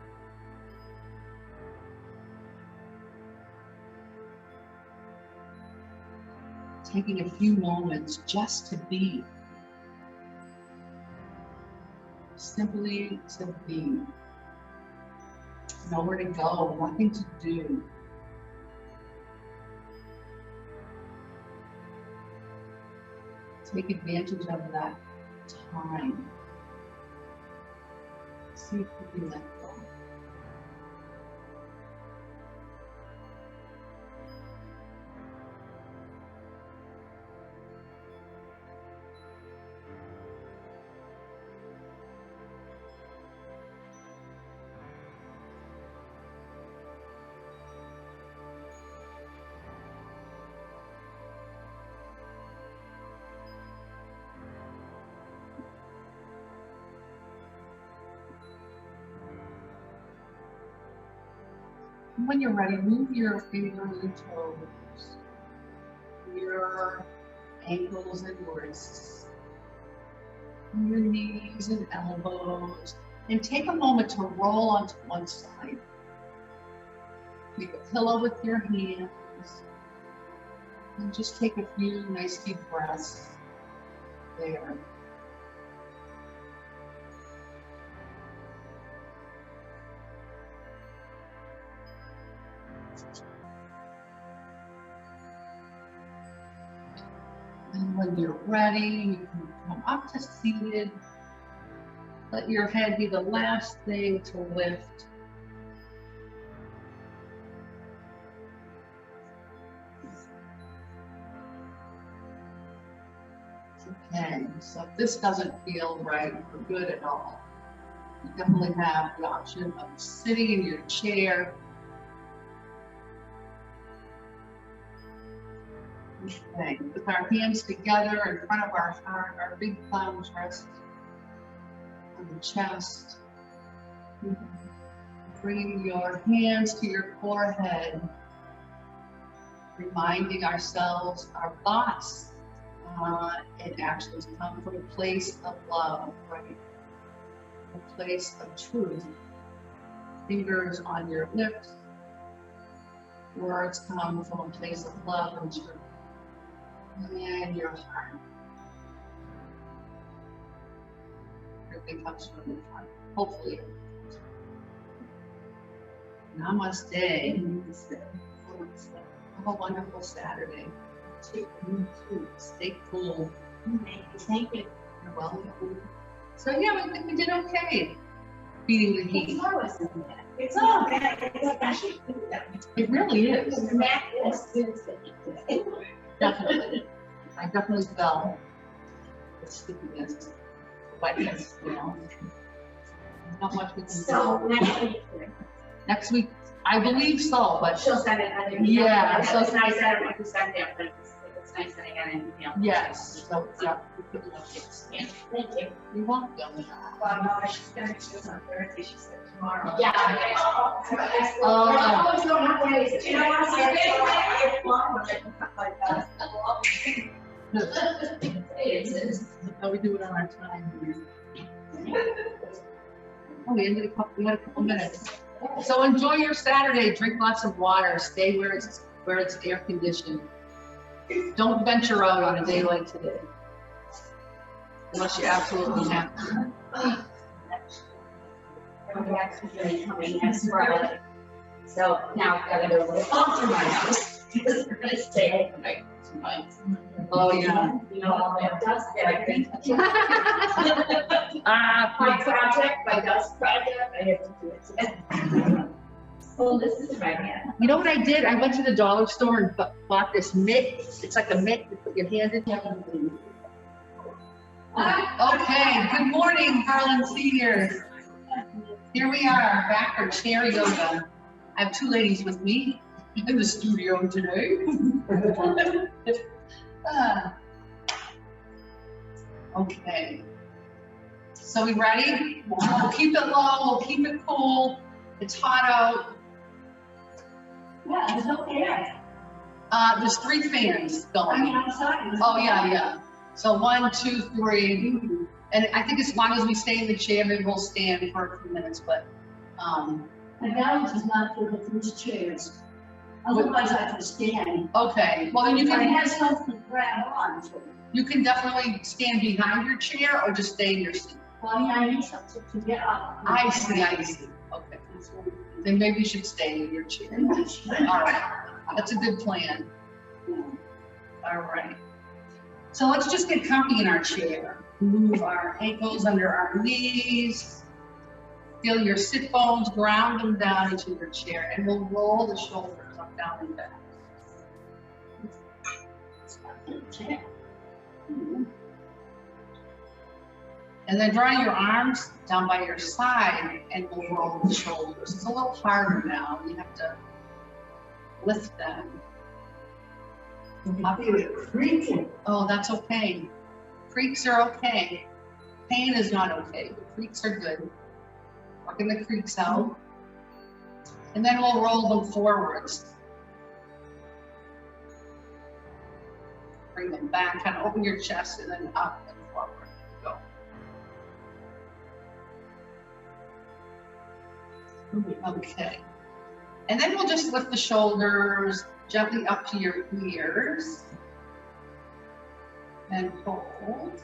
Speaker 2: Taking a few moments just to be. Simply to be. Nowhere to go, nothing to do. Take advantage of that time. See if you can let go. When you're ready, move your fingers and toes, your ankles and wrists, and your knees and elbows, and take a moment to roll onto one side. Make a pillow with your hands, and just take a few nice deep breaths there. And when you're ready, you can come up to seated. Let your head be the last thing to lift. Okay, so if this doesn't feel right or good at all, you definitely have the option of sitting in your chair. Okay, with our hands together in front of our heart, our big thumbs rest on the chest. Bringing your hands to your forehead, reminding ourselves our thoughts and actions come from a place of love, right? A place of truth. Fingers on your lips. Words come from a place of love and truth. And your heart. Everything comes from your heart. Hopefully. Namaste. Have a wonderful Saturday. You too. Stay cool.
Speaker 3: Thank you.
Speaker 2: You're welcome. So yeah, I think we did okay. Beating the heat.
Speaker 3: It's all bad. It's actually good.
Speaker 2: It really is.
Speaker 3: The math is good.
Speaker 2: Definitely. I definitely felt the stickiness, the wetness, you know. Not much we can do.
Speaker 3: So next week.
Speaker 2: Next week, I believe so, but
Speaker 3: She'll send it under email.
Speaker 2: Yeah,
Speaker 3: So it's nice that everyone who sent it, but it's nice that I got an email.
Speaker 2: yes. So yeah, we could look it.
Speaker 3: Yeah, thank you.
Speaker 2: You're welcome.
Speaker 3: Well, no, she's gonna choose on Thursday, she said tomorrow.
Speaker 2: Yeah.
Speaker 3: Oh, I always don't have days. You know what I'm saying? Like that.
Speaker 2: How we do it on our time here. Oh, we had a couple minutes. So enjoy your Saturday. Drink lots of water. Stay where it's air conditioned. Don't venture out on a day like today, unless you absolutely have to.
Speaker 3: I'm actually coming next Friday. So now I've got to go off to my house because we're going to stay overnight tonight.
Speaker 2: Oh yeah.
Speaker 3: You know, all my dust gathering.
Speaker 2: Ah,
Speaker 3: My dust project, I have to do it today. Well, this is my hand.
Speaker 2: you know what I did? I went to the dollar store and bought this mitt. It's like a mitt you put your hand in. Okay, good morning, Harlan seniors. Here we are, back for chair yoga. I have two ladies with me in the studio today. Okay. So we ready? We'll keep it low, we'll keep it cool. It's hot out.
Speaker 3: Yeah, there's no air.
Speaker 2: There's 3 fans
Speaker 3: I mean,
Speaker 2: going.
Speaker 3: outside.
Speaker 2: Oh, yeah. So 1, 2, 3. And I think as long as we stay in the chair, maybe we'll stand for a few minutes, but,
Speaker 3: My balance is not for the first chairs. Otherwise I could stand.
Speaker 2: okay. Well, then
Speaker 3: If I had something to grab on to.
Speaker 2: you can definitely stand behind your chair or just stay in your seat.
Speaker 3: Well, yeah, I need something to get up.
Speaker 2: I see. Okay. Then maybe you should stay in your chair. All right. That's a good plan. All right. So let's just get comfy in our chair. Move our ankles under our knees. Feel your sit bones, ground them down into your chair, and we'll roll the shoulders up, down, and back. And then draw your arms down by your side, and we'll roll the shoulders. It's a little harder now. You have to lift them.
Speaker 3: I feel it creaking.
Speaker 2: Oh, that's okay. Creaks are okay. Pain is not okay, but creaks are good. Working the creaks out. And then we'll roll them forwards. Bring them back, kind of open your chest and then up and forward. Go. Okay. And then we'll just lift the shoulders gently up to your ears. And hold.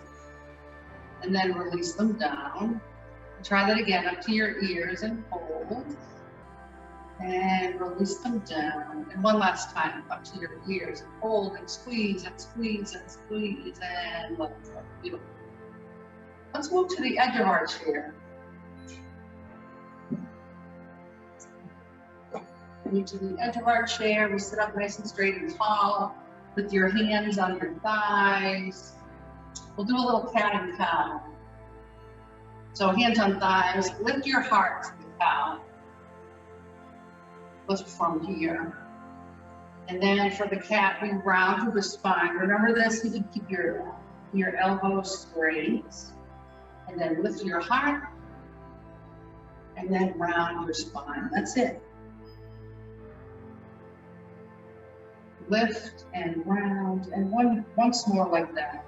Speaker 2: And then release them down. Try that again, up to your ears and hold. And release them down. And one last time, up to your ears and hold and squeeze and squeeze and squeeze and let go. Beautiful. Let's move to the edge of our chair. Move to the edge of our chair. We sit up nice and straight and tall with your hands on your thighs. We'll do a little cat and cow. So hands on thighs, lift your heart to the cow. Lift from here. And then for the cat, we round through the spine. Remember this, you can keep your elbows straight. And then lift your heart. And then round your spine. That's it. Lift and round, and once more like that.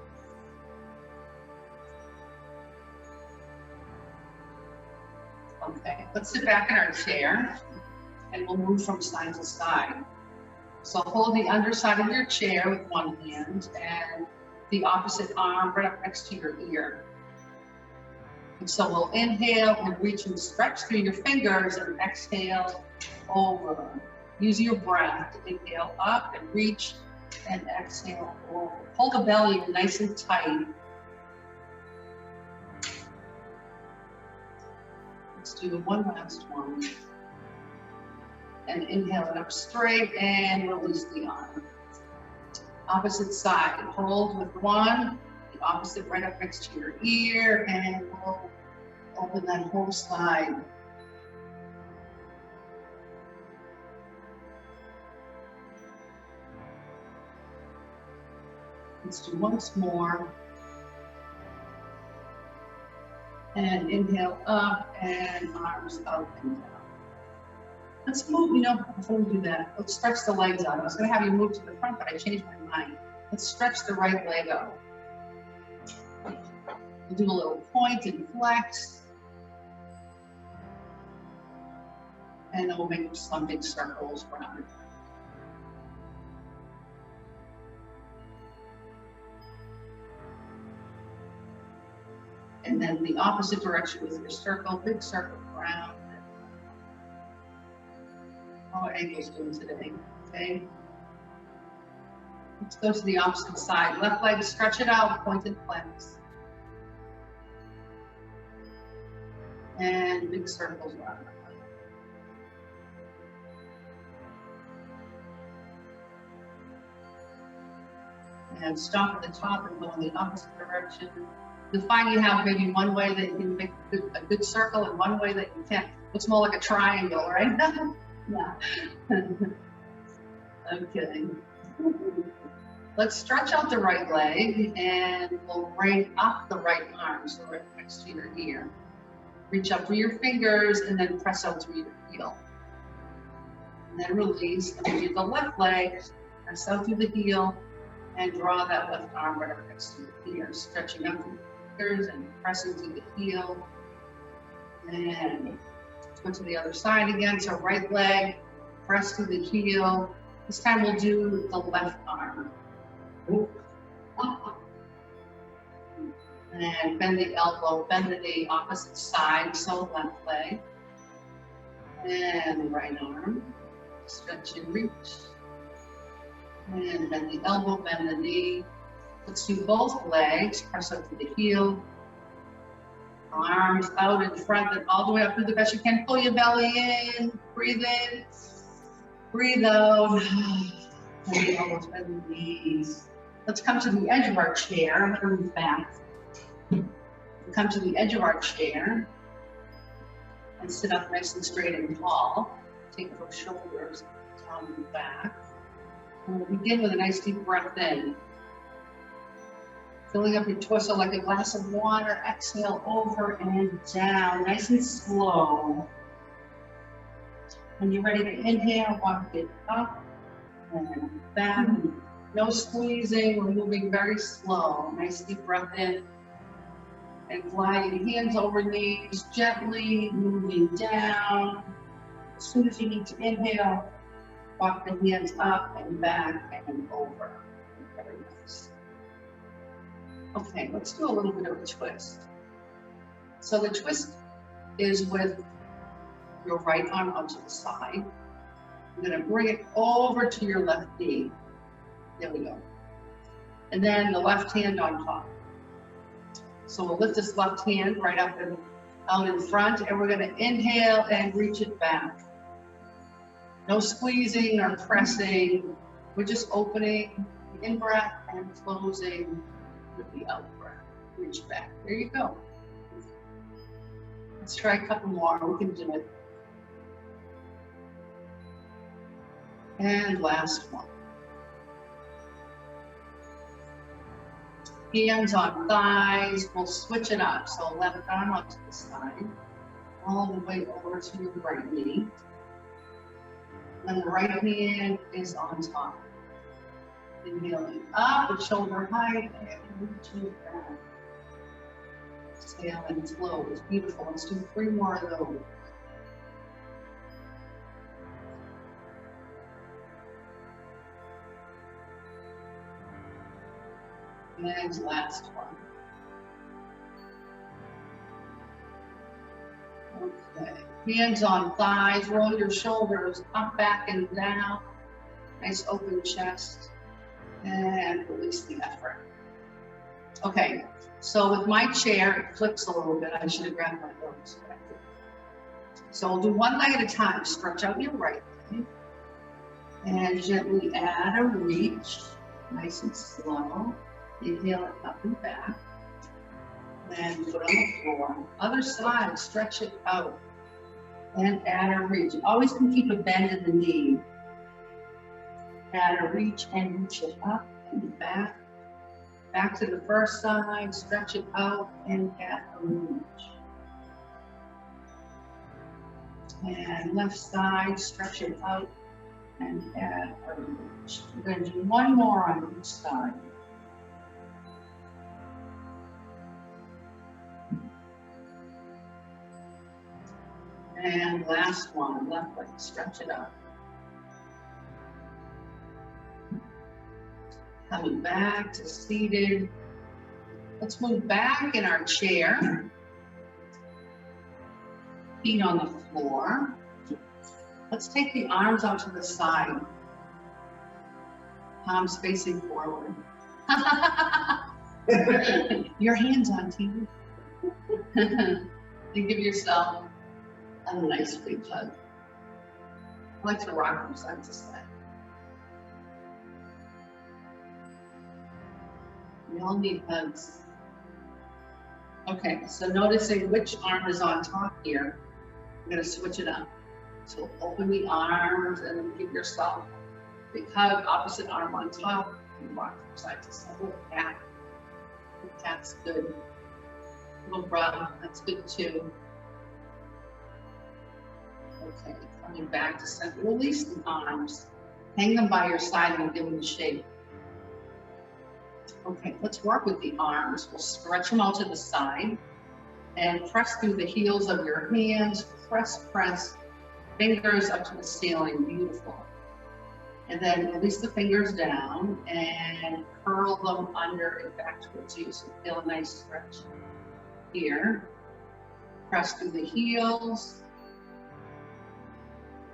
Speaker 2: Okay, let's sit back in our chair and we'll move from side to side. So hold the underside of your chair with one hand and the opposite arm right up next to your ear. And so we'll inhale and reach and stretch through your fingers and exhale over. Use your breath to inhale up and reach and exhale over. Hold the belly nice and tight. Let's do one last one. And inhale it up straight and release the arm. Opposite side, hold with one, the opposite right up next to your ear, and we'll open that whole side. Let's do once more. And inhale up and arms up and down. Let's move, before we do that, let's stretch the legs out. I was gonna have you move to the front, but I changed my mind. Let's stretch the right leg out. We'll do a little point and flex. And then we'll make some big circles around it. And then the opposite direction with your circle, big circle around. How are ankles doing today? Okay. Let's go to the opposite side. Left leg, stretch it out, point and flex. And big circles around it. And stop at the top and go in the opposite direction. You'll find you have maybe one way that you can make a good circle and one way that you can't. Looks more like a triangle, right?
Speaker 3: Yeah.
Speaker 2: Okay. Let's stretch out the right leg and we'll bring up the right arm, so right next to your ear. Reach up through your fingers and then press out through your heel. And then release. And we do the left leg, press out through the heel, and draw that left arm right up next to your ear, stretching up through the fingers and pressing to the heel. And go to the other side again. So right leg, press to the heel. This time we'll do the left arm. And bend the elbow, bend to the opposite side, so left leg. And the right arm, stretch and reach. And bend the elbow, bend the knee. Let's do both legs, press up to the heel. Arms out in front and all the way up through the best you can. Pull your belly in, breathe in, breathe out. Bend the elbows, bend the knees. Let's come to the edge of our chair. I'm gonna move back. Come to the edge of our chair and sit up nice and straight and tall. Take those shoulders down and back. And we'll begin with a nice deep breath in. Filling up your torso like a glass of water. Exhale over and down, nice and slow. When you're ready to inhale, walk it up and back. No squeezing, we're moving very slow. Nice deep breath in. And gliding hands over knees, gently moving down. As soon as you need to inhale, walk the hands up and back and over. Very nice. Okay, let's do a little bit of a twist. So the twist is with your right arm out to the side. I'm gonna bring it over to your left knee. There we go. And then the left hand on top. So we'll lift this left hand right up and out in front, and we're gonna inhale and reach it back. No squeezing or pressing. We're just opening the in-breath and closing with the out-breath. Reach back. There you go. Let's try a couple more. We can do it. And last one. Hands on thighs, we'll switch it up. So left arm up to the side, all the way over to your right knee. And the right hand is on top. Inhaling up at shoulder height and reaching back. Exhale and close. Beautiful. Let's do 3 more of those. And last one. Okay. Hands on thighs, roll your shoulders up, back, and down. Nice open chest. And release the effort. Okay, so with my chair, it flips a little bit. I should have grabbed my notes. So we'll do one leg at a time. Stretch out your right leg. And gently add a reach. Nice and slow. Inhale it up and back. Then put on the floor. Other side, stretch it out. And add a reach. Always can keep a bend in the knee. Add a reach and reach it up and back. Back to the first side, stretch it out and add a reach. And left side, stretch it out and add our ridge. We're going to do one more on each side. And last one, left leg, stretch it up. Coming back to seated. Let's move back in our chair. Feet on the floor. Let's take the arms out to the side. Palms facing forward. Your hands on TV. And give yourself a nice big hug. I like to rock from side to side. We all need hugs. Okay, so noticing which arm is on top here, I'm going to switch it up. So open the arms and give yourself a big hug, opposite arm on top, and rock from side to side. Little cat. Little cat's good. Little rub, that's good too. Okay, coming back to center. Release the arms. Hang them by your side and give them the shape. Okay, let's work with the arms. We'll stretch them out to the side and press through the heels of your hands. Press, press, fingers up to the ceiling. Beautiful. And then release the fingers down and curl them under and back towards you. So feel a nice stretch here. Press through the heels.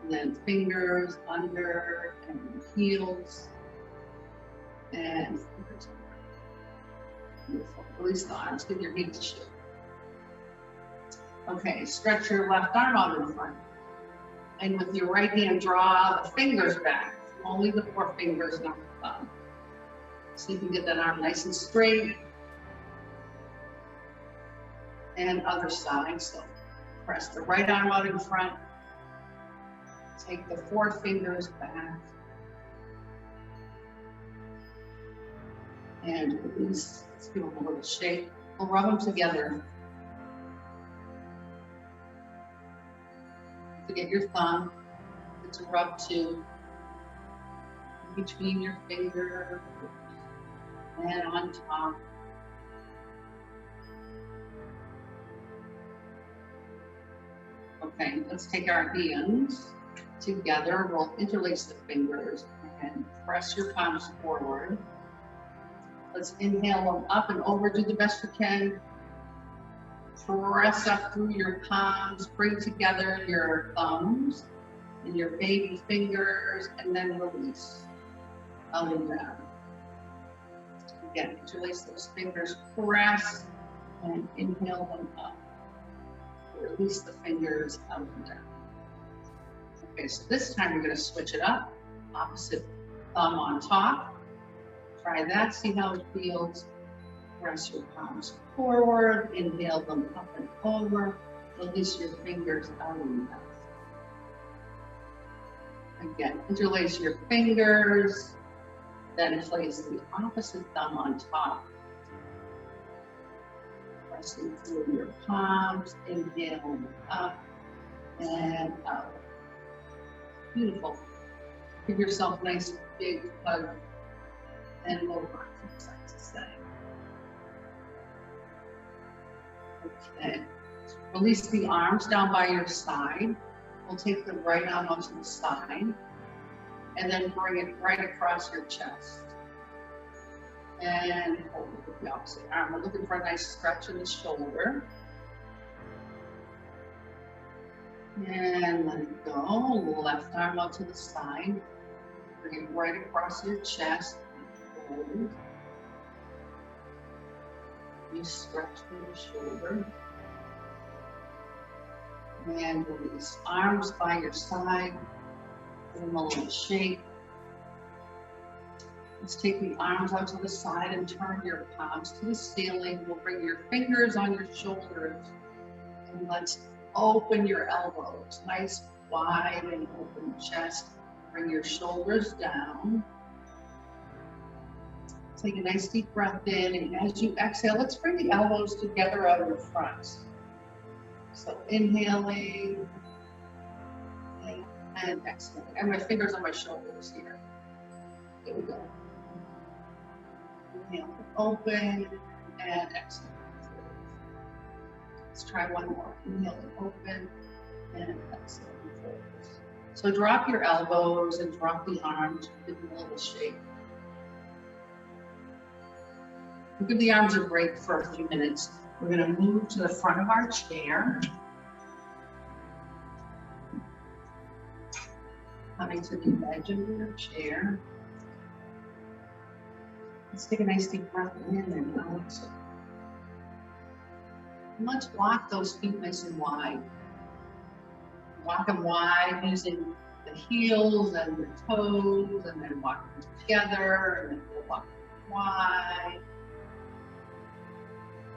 Speaker 2: And then fingers under and heels. And fingers under. Beautiful. Release the arms, give your feet a shake. Okay, stretch your left arm out in front. And with your right hand, draw the fingers back. Only the 4 fingers, not the thumb. So you can get that arm nice and straight. And other side, so press the right arm out in front. Take the 4 fingers back. And release. Let's give them a little shake. We'll rub them together. To get your thumb to rub to between your fingers and on top. Okay, let's take our hands together. We'll interlace the fingers and press your palms forward. Let's inhale them up and over. Do the best you can. Press up through your palms. Bring together your thumbs and your baby fingers, and then release. Up and down. Again, interlace those fingers. Press and inhale them up. Release the fingers up and down. Okay, so this time we're going to switch it up. Opposite thumb on top. Try that, see how it feels. Press your palms forward, inhale them up and over. Release your fingers out and down. Again, interlace your fingers, then place the opposite thumb on top. Pressing through your palms, inhale up and up. Beautiful. Give yourself a nice big hug. And we'll rock from side to side. Okay. Release the arms down by your side. We'll take the right arm onto the side. And then bring it right across your chest. And hold it with the opposite arm. We're looking for a nice stretch in the shoulder. And let it go. Left arm out to the side. Bring it right across your chest. You stretch through the shoulder. And release. Arms by your side. Give them a little shake. Let's take the arms out to the side and turn your palms to the ceiling. We'll bring your fingers on your shoulders. And let's open your elbows. Nice, wide and open chest. Bring your shoulders down. Take a nice deep breath in, and as you exhale, let's bring the elbows together out in front. So inhaling, and
Speaker 1: And exhale. And my fingers on my shoulders here. Here we go. Inhale, open, and exhale. Let's try one more. Inhale, open, and exhale. So drop your elbows and drop the arms, give them a little shake. We'll give the arms a break for a few minutes. We're going to move to the front of our chair. Coming to the edge of your chair. Let's take a nice deep breath in and out. And let's walk those feet nice and wide. Walk them wide using the heels and the toes, and then walk them together, and then we'll walk them wide.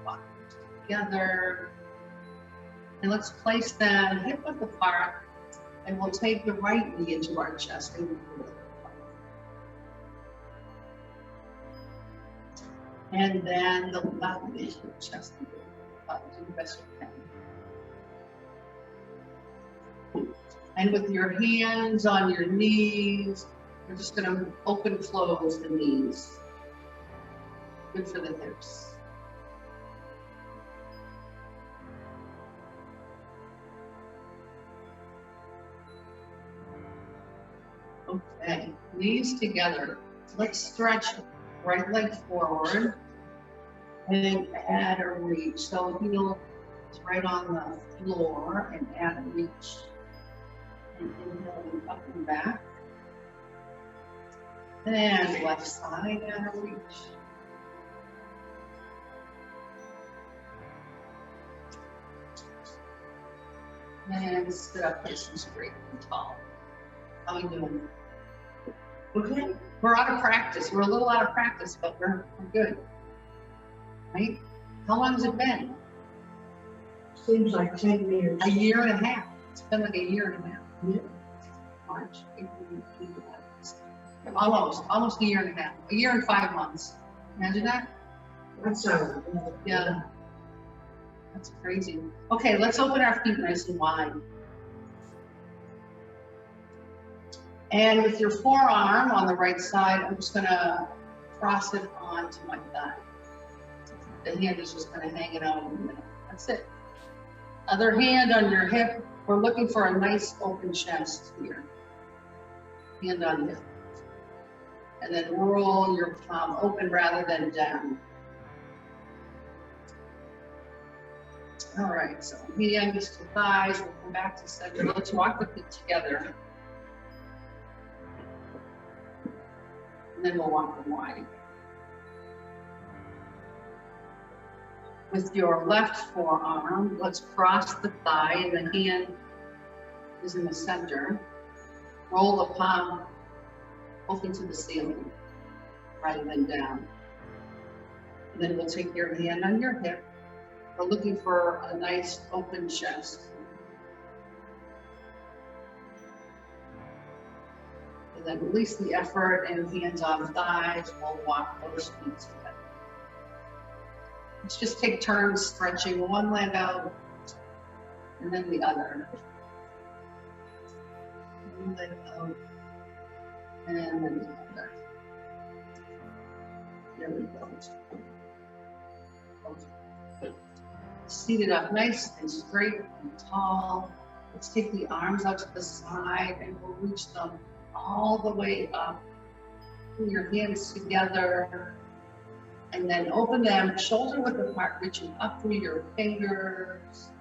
Speaker 1: Walk them together. And let's place them hip width apart, and we'll take the right knee into our chest and move it apart. And then the left knee into the chest and move it apart. Do the best you can. And with your hands on your knees, you're just going to open, close the knees. Good for the hips. Okay, knees together. Let's stretch right leg forward and add a reach. So heel is right on the floor and add a reach. And inhaling up and back. And left side, add a reach. And sit up nice and straight and tall. How are you doing? Okay. We're out of practice. We're a little out of practice, but we're good. Right? How long has it been?
Speaker 4: Seems like 10 years.
Speaker 1: A year and a half. It's been like a year and a half.
Speaker 4: Yeah.
Speaker 1: March, April, almost a year and a half. A year and 5 months. Imagine that?
Speaker 4: That's
Speaker 1: Yeah. That's crazy. Okay, let's open our feet nice and wide. And with your forearm on the right side, I'm just gonna cross it onto my thigh. The hand is just kind of hanging out in the middle. That's it. Other hand on your hip. We're looking for a nice open chest here. Hand on hip. And then roll your palm open rather than down. All right, so hands to thighs. We'll come back to center. Let's walk the feet together. And then we'll walk them wide. With your left forearm, let's cross the thigh, and the hand is in the center. Roll the palm open to the ceiling rather than down. And then we'll take your hand on your hip. We're looking for a nice open chest. And then release the effort and hands on thighs. We'll walk those feet together. Let's just take turns stretching one leg out and then the other. One leg out and then the other. There we go. Seat it up nice and straight and tall. Let's take the arms out to the side and we'll reach them all the way up. Bring your hands together. And then open them shoulder width apart, reaching up through your fingers.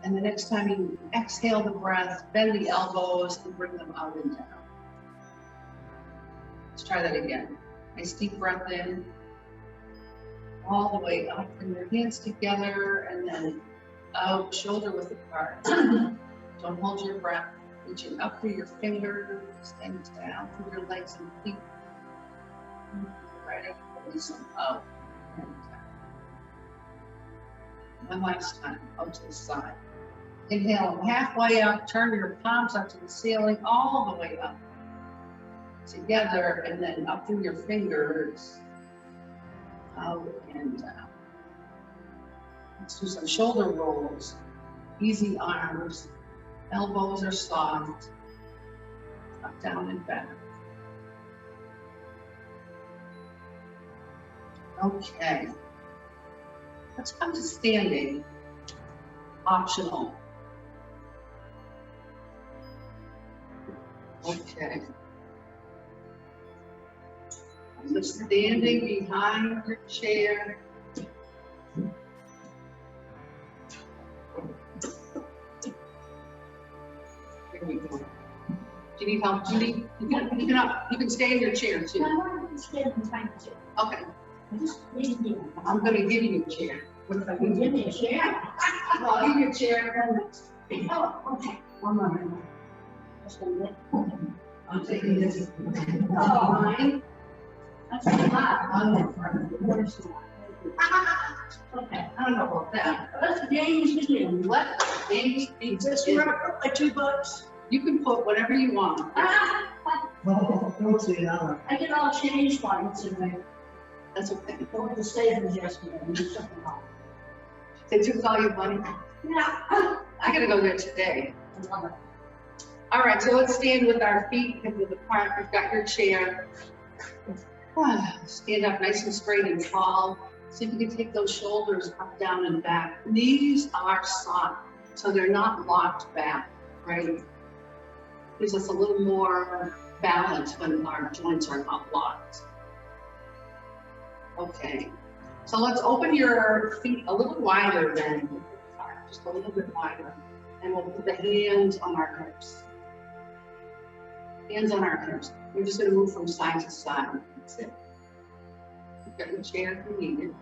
Speaker 1: And the next time you exhale the breath, bend the elbows and bring them out and down. Let's try that again. Nice deep breath in. All the way up, bring your hands together and then out, shoulder width apart. Don't hold your breath. Reaching up through your fingers and down through your legs and feet. Right, release them out and down. One last time, up to the side. Inhale halfway up, turn your palms up to the ceiling, all the way up. Together, and then up through your fingers, out and down. Let's do some shoulder rolls, easy arms, elbows are soft. Up, down, and back. Okay. Let's come to standing. Optional. Okay. So standing behind your chair. Here we go. Do you need help, Judy? You can stay in your chair too.
Speaker 3: I want to stand behind you.
Speaker 1: Okay,
Speaker 3: Just leave me.
Speaker 1: I'm gonna give you a chair.
Speaker 3: You give me a chair.
Speaker 1: Well, I'll give you a chair.
Speaker 3: Oh, okay. One moment. Just a minute.
Speaker 1: I'm taking this.
Speaker 3: Oh,
Speaker 1: Mine.
Speaker 3: that's a lot.
Speaker 1: On the front.
Speaker 3: Okay.
Speaker 1: I don't know about that.
Speaker 3: Let's games begin.
Speaker 1: Let games be.
Speaker 3: Just remember my $2.
Speaker 1: You can put whatever you want.
Speaker 3: Ah,
Speaker 4: Don't say that.
Speaker 3: I get all changed once in my,
Speaker 1: That's okay.
Speaker 3: I went to Staples yesterday and do something wrong.
Speaker 1: They took all your money.
Speaker 3: Yeah.
Speaker 1: I gotta go there today.
Speaker 3: I love it.
Speaker 1: All right, so let's stand with our feet hip width apart. You've got your chair. Stand up nice and straight and tall. See if you can take those shoulders up, down, and back. Knees are soft, so they're not locked back, right? Gives us a little more balance when our joints are not locked. Okay, so let's open your feet a little wider then, just a little bit wider. And we'll put the hands on our hips. Hands on our hips. We're just gonna move from side to side. That's it. You've got your chair if you need it.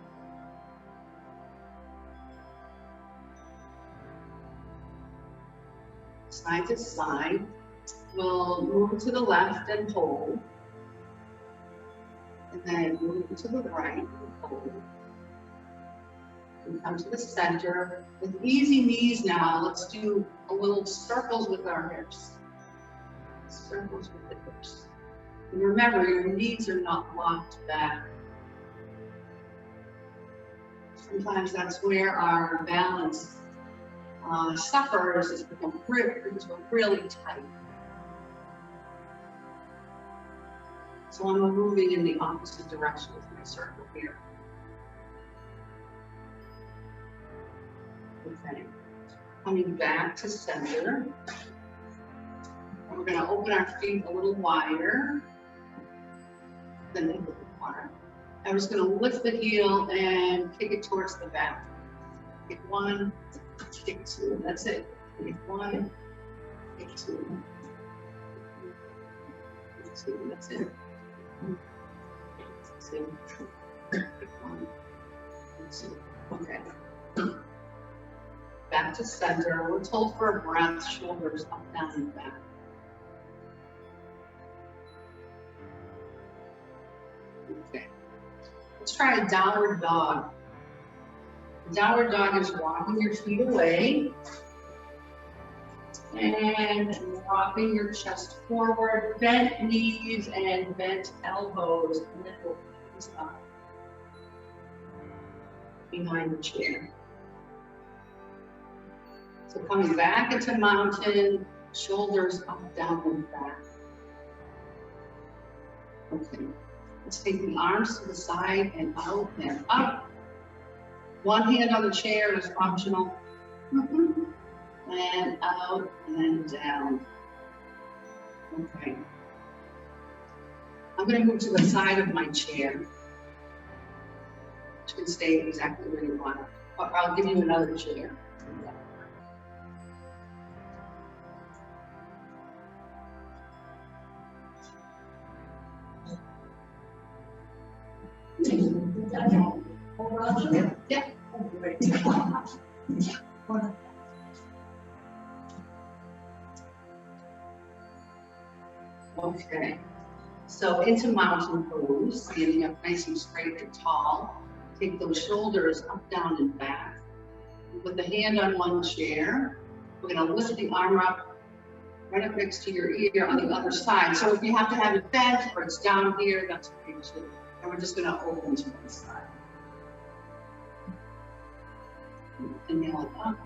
Speaker 1: Side to side. We'll move to the left and hold. And then move to the right and hold. And come to the center. With easy knees now, let's do a little circles with our hips. Circles with the hips. And remember, your knees are not locked back. Sometimes that's where our balance suffers, is become grip because we're really tight. So I'm moving in the opposite direction with my circle here. Okay. Coming back to center. And we're going to open our feet a little wider than they look apart. I'm just going to lift the heel and kick it towards the back. Kick one, kick two. That's it. Kick one, kick two. Kick two. That's it. Two. Kick one, kick two. Okay. Back to center. Let's hold for a breath. Shoulders up, down, and back. Okay. Let's try a downward dog. A downward dog is walking your feet away and dropping your chest forward, bent knees and bent elbows, and then we'll knees up behind the chair. So coming back into mountain, shoulders up, down, and back. Okay. Let's take the arms to the side and out and up. One hand on the chair is optional. And out and down. Okay. I'm going to move to the side of my chair. You can stay exactly where you want. But I'll give you another chair. Yeah. Okay. So into mountain pose, standing up nice and straight and tall. Take those shoulders up, down, and back. With the hand on one chair, we're going to lift the arm up right up next to your ear on the other side. So if you have to have it bent or it's down here, that's okay too. And we're just going to open to one side. Inhale it up,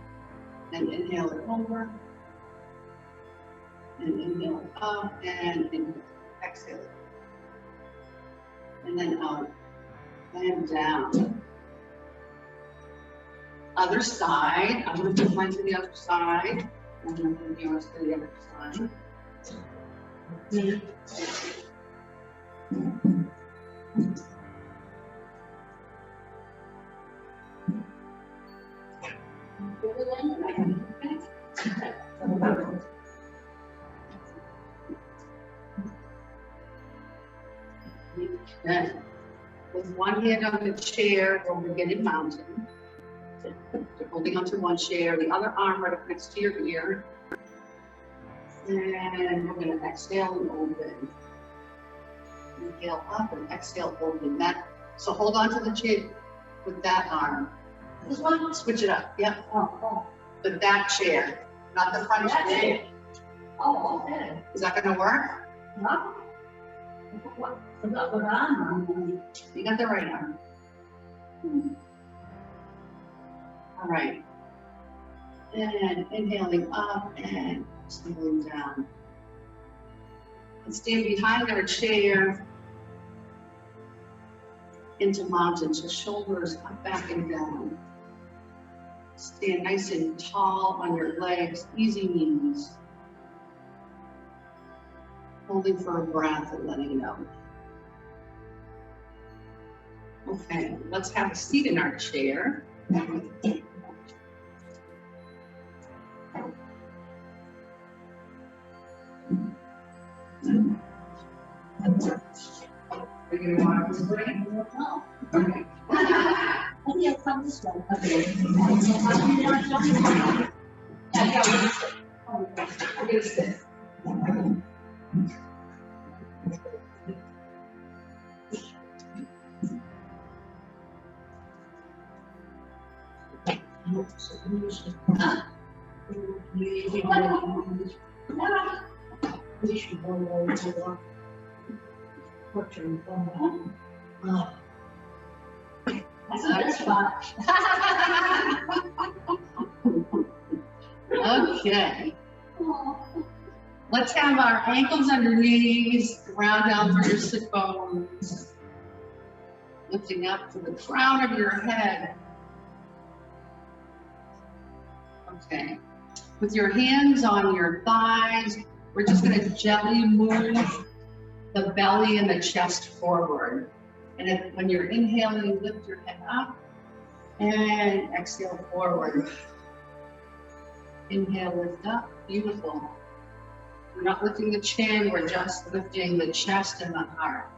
Speaker 1: and inhale it over,
Speaker 2: And inhale up and inhale, exhale. And then out and down. Other side. I'm going to put mine to the other side. I'm going to put yours to the other side. Okay. With one hand on the chair or beginning mountain. You're holding onto one chair, the other arm right up next to your ear. And we're going to exhale and open. Inhale up and exhale, open that. So hold on to the chair with that arm.
Speaker 3: This one?
Speaker 2: Switch it up. Yep.
Speaker 3: Oh,
Speaker 2: With that chair, not the front chair.
Speaker 3: oh, okay.
Speaker 2: Is that going to work?
Speaker 3: No? What arm?
Speaker 2: You got the right arm. All right. And inhaling up and exhaling down. And stand behind our chair into mountain. So shoulders up, back, and down. Stand nice and tall on your legs, easy knees. Holding for a breath and letting it out. Okay, let's have a seat in our chair. Are you going to want to break?
Speaker 3: No.
Speaker 2: Okay.
Speaker 3: I think I'll come this way. Okay.
Speaker 2: I'm going to sit.
Speaker 4: We should go over to the portrait and come back.
Speaker 3: That's a good spot.
Speaker 2: Okay. Let's have our ankles under knees, ground down through your sit bones, lifting up to the crown of your head. Okay. With your hands on your thighs, we're just going to gently move the belly and the chest forward. And if, when you're inhaling, lift your head up and exhale forward. Inhale, lift up. Beautiful. We're not lifting the chin, we're just lifting the chest and the heart.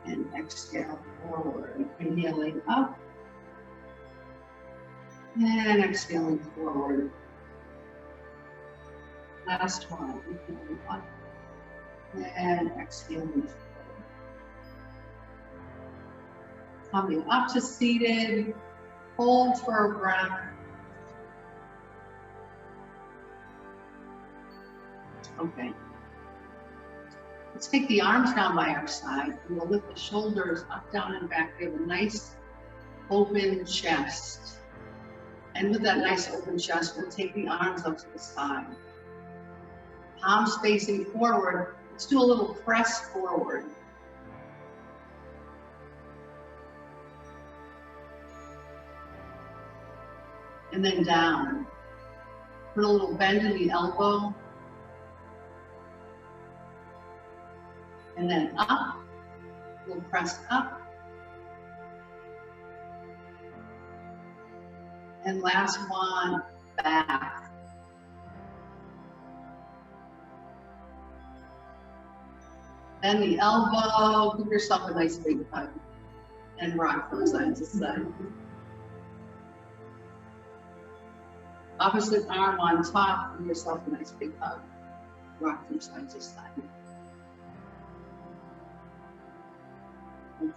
Speaker 2: And exhale forward. Inhaling up. And exhaling forward. Last one. Inhaling up. And exhaling forward. Coming up to seated. Hold for a breath. Okay. Let's take the arms down by our side and we'll lift the shoulders up, down, and back. We have a nice open chest. And with that nice open chest, we'll take the arms up to the side. Palms facing forward. Let's do a little press forward. And then down. Put a little bend in the elbow. And then up, we'll press up. And last one, back. Then the elbow, give yourself a nice big hug. And rock from side to side. Opposite arm on top, give yourself a nice big hug. Rock from side to side.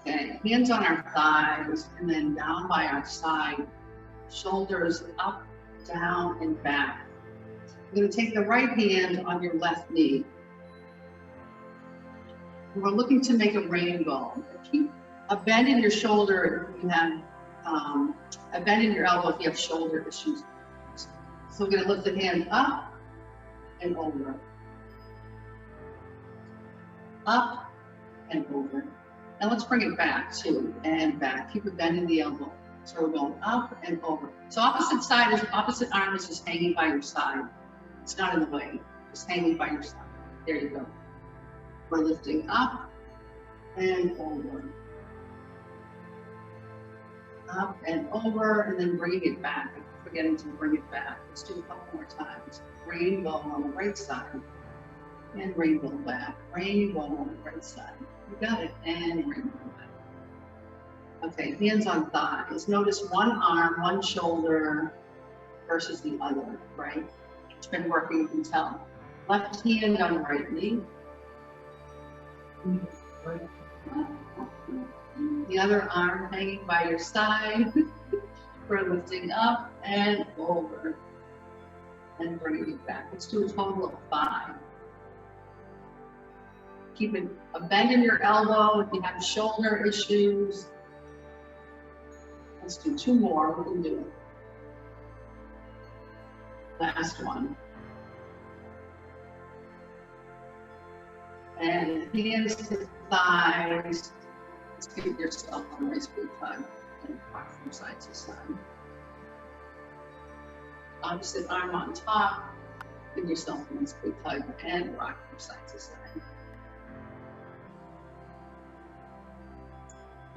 Speaker 2: Okay, hands on our thighs and then down by our side, shoulders up, down, and back. You're going to take the right hand on your left knee. We're looking to make a rainbow. Keep a bend in your shoulder if you have, a bend in your elbow if you have shoulder issues. So we're going to lift the hand up and over. Up and over. Now let's bring it back too, and back. Keep it bending the elbow. So we're going up and over. So opposite arm is just hanging by your side. It's not in the way, just hanging by your side. There you go. We're lifting up and over. Up and over, and then bringing it back. I'm forgetting to bring it back. Let's do a couple more times. Rainbow on the right side, and rainbow back. Rainbow on the right side. You got it, and rainbow back. Okay, hands on thighs. Notice one arm, one shoulder versus the other, right? It's been working, you can tell. Left hand on the right knee. The other arm hanging by your side. We're lifting up and over. And bringing it back. Let's do a total of 5. Keep a bend in your elbow if you have shoulder issues. Let's do 2 more, we can do it. Last one. And hands to thighs. Let's give yourself a nice big hug and rock from side to side. Opposite arm on top. Give yourself a nice big hug and rock from side to side.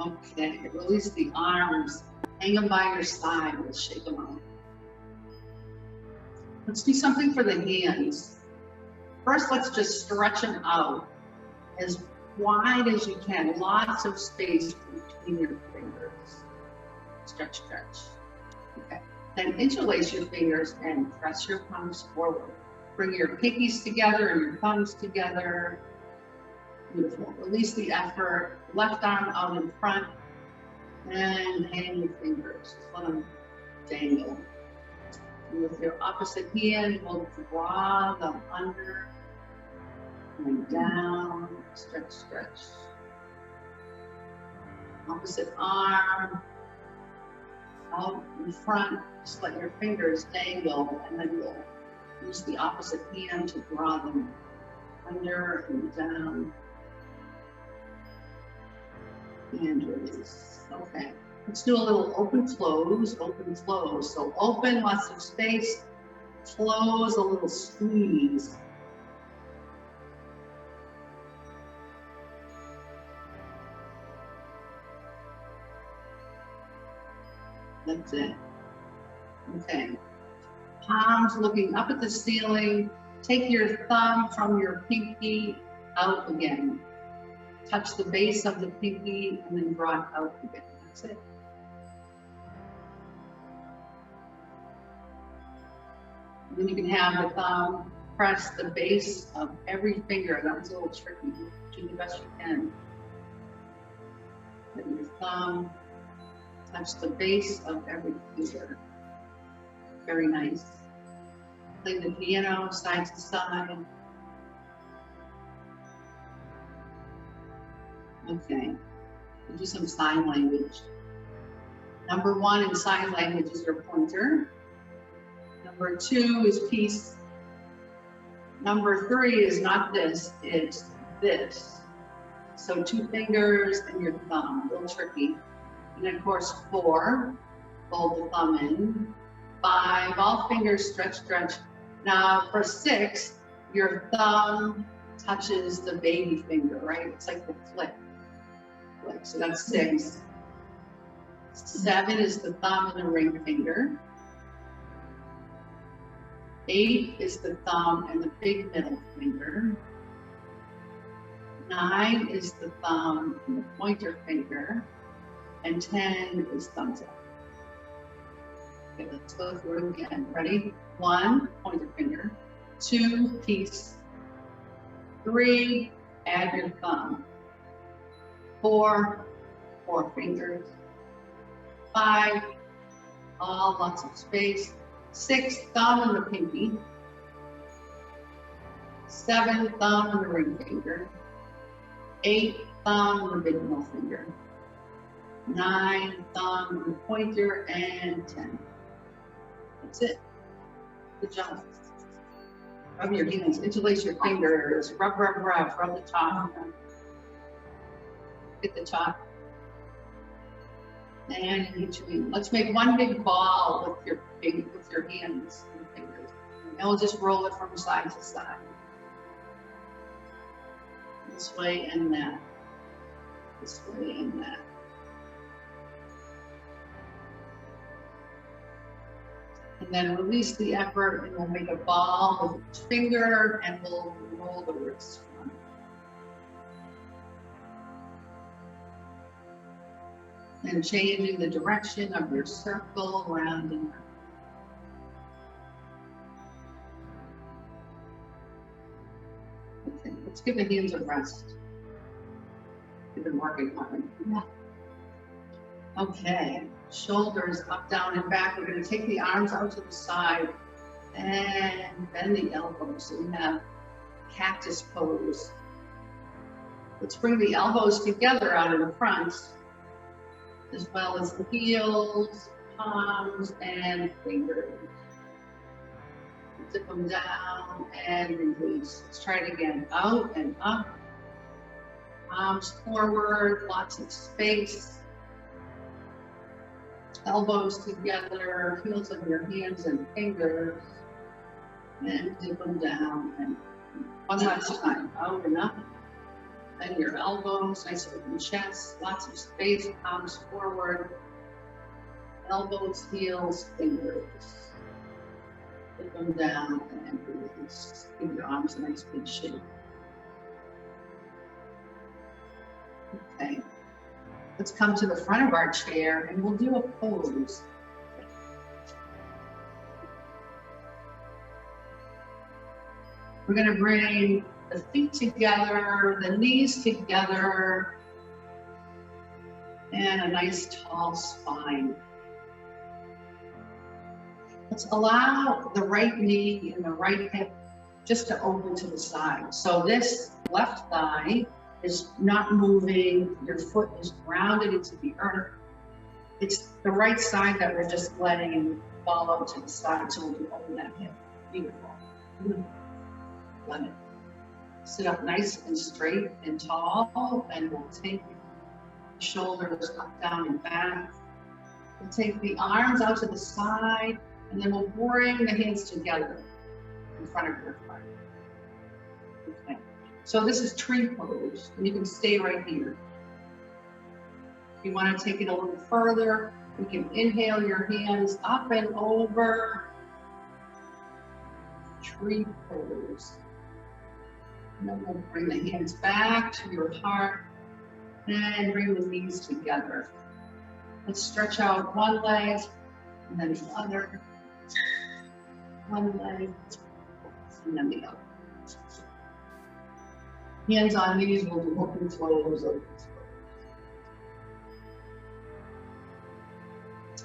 Speaker 2: Okay, release the arms. Hang them by your side. Let's shake them out. Let's do something for the hands. First, let's just stretch them out as wide as you can. Lots of space between your fingers. Stretch, stretch. Okay. Then interlace your fingers and press your palms forward. Bring your pinkies together and your thumbs together. Beautiful. Release the effort. Left arm out in front. And hang your fingers. Just let them dangle. And with your opposite hand, we'll draw them under and down. Stretch, stretch. Opposite arm out in front. Just let your fingers dangle, and then we'll use the opposite hand to draw them under and down. And release. Okay. Let's do a little open, close, open, close. So open, lots of space. Close, a little squeeze. That's it. Okay. Palms looking up at the ceiling. Take your thumb from your pinky out again. Touch the base of the pinky and then draw it out again. That's it. And then you can have the thumb press the base of every finger. That was a little tricky. Do the best you can. Let your thumb touch the base of every finger. Very nice. Play the piano side to side. Okay, we'll do some sign language. Number 1 in sign language is your pointer. Number 2 is peace. Number 3 is not this, it's this. So 2 fingers and your thumb, a little tricky. And then of course 4, fold the thumb in. 5, all fingers stretch, stretch. Now for 6, your thumb touches the baby finger, right? It's like the flick. So that's 6. 7 is the thumb and the ring finger. 8 is the thumb and the big middle finger. 9 is the thumb and the pointer finger. And 10 is thumbs up. Okay, let's go through it again. Ready? 1, pointer finger. 2, peace. 3, add your thumb. 4, 4 fingers. 5, all lots of space. 6, thumb and the pinky. 7, thumb and the ring finger. 8, thumb and the big middle finger. 9, thumb and pointer, and 10. That's it. Good job.
Speaker 1: Rub your hands, interlace your fingers, rub the top. Hit the top. And let's make one big ball with your hands and fingers. And we'll just roll it from side to side. This way and that. This way and that. And then release the effort, and we'll make a ball with each finger, and we'll roll the wrist. And changing the direction of your circle around and around. Okay, let's give the hands a rest. You've been working hard.
Speaker 2: Yeah.
Speaker 1: Okay, shoulders up, down, and back. We're going to take the arms out to the side and bend the elbows. So we have Cactus Pose. Let's bring the elbows together out in the front, as well as the heels, palms, and fingers. Dip them down and release. Let's try it again. Out and up. Palms forward, lots of space. Elbows together, heels of your hands and fingers. And dip them down. And one last time. Out and up. And your elbows, nice open chest, lots of space, palms forward. Elbows, heels, fingers. Put them down and release. Give your arms a nice big shape. Okay. Let's come to the front of our chair and we'll do a pose. We're going to bring the feet together, the knees together, and a nice tall spine. Let's allow the right knee and the right hip just to open to the side. So this left thigh is not moving, your foot is grounded into the earth. It's the right side that we're just letting fall out to the side, so we'll open that hip. Beautiful. Let it. Sit up nice and straight and tall, and we'll take the shoulders up, down, and back. We'll take the arms out to the side, and then we'll bring the hands together in front of your heart. Okay. So this is tree pose, and you can stay right here. If you want to take it a little further, you can inhale your hands up and over. Tree pose. And then we'll bring the hands back to your heart and bring the knees together. Let's stretch out one leg and then the other. One leg and then the other. Hands on knees, we'll do open flows.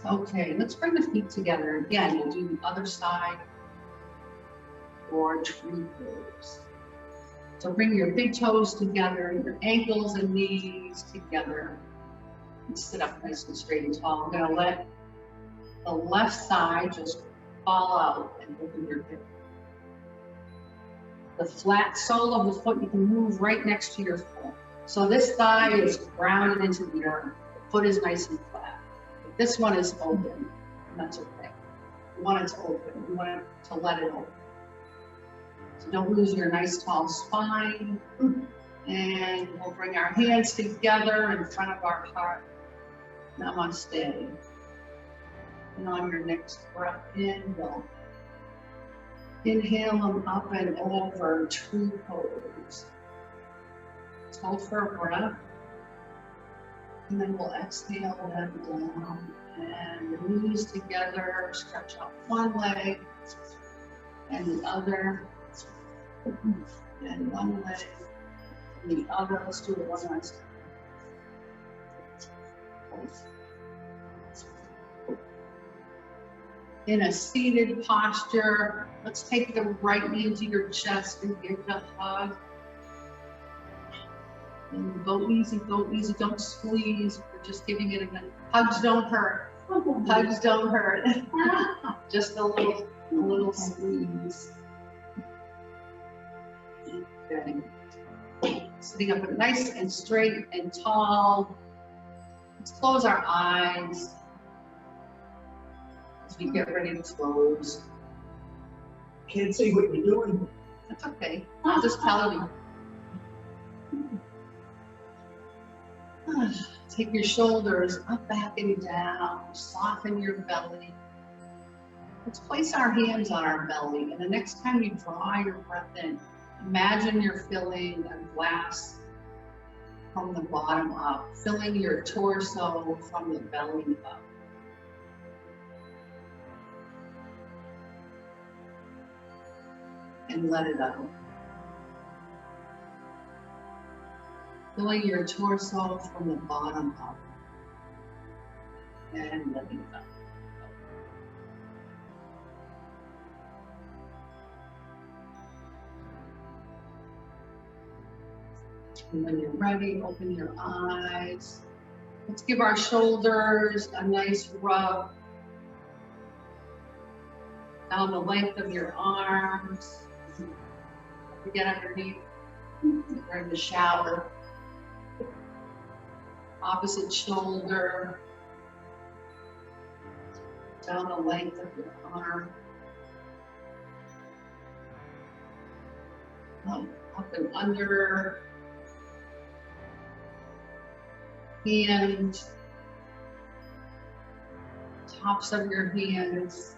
Speaker 1: Okay, let's bring the feet together. Again, we'll do the other side or tree pose. So bring your big toes together, your ankles and knees together, and sit up nice and straight and tall. I'm going to let the left side just fall out and open your hip. The flat sole of the foot, you can move right next to your foot. So this thigh is grounded into the earth. The foot is nice and flat. But this one is open, and that's okay. We want it to open. We want it to let it open. So don't lose your nice tall spine. And we'll bring our hands together in front of our heart. Namaste. And on your next breath in, we'll inhale them up and over, tree pose. Let's hold for a breath. And then we'll exhale them down. And the knees together, stretch out one leg and the other. And one leg and the other. Let's do it one last time. In a seated posture, let's take the right knee to your chest and give a hug. And go easy, don't squeeze. We're just giving it a minute. Hugs don't hurt. Hugs don't hurt. Just a little squeeze. breathing. Sitting up nice and straight and tall. Let's close our eyes as we get ready to close.
Speaker 4: Can't see what you're doing.
Speaker 1: That's okay. I'll just tell you. Take your shoulders up, back, and down. Soften your belly. Let's place our hands on our belly. And the next time you draw your breath in, imagine you're filling a glass from the bottom up, filling your torso from the belly up. And let it out. Filling your torso from the bottom up. And letting it out. And when you're ready, open your eyes. Let's give our shoulders a nice rub down the length of your arms. Get underneath. We're in the shower. Opposite shoulder. Down the length of your arm. Up and under. Hands. Tops of your hands.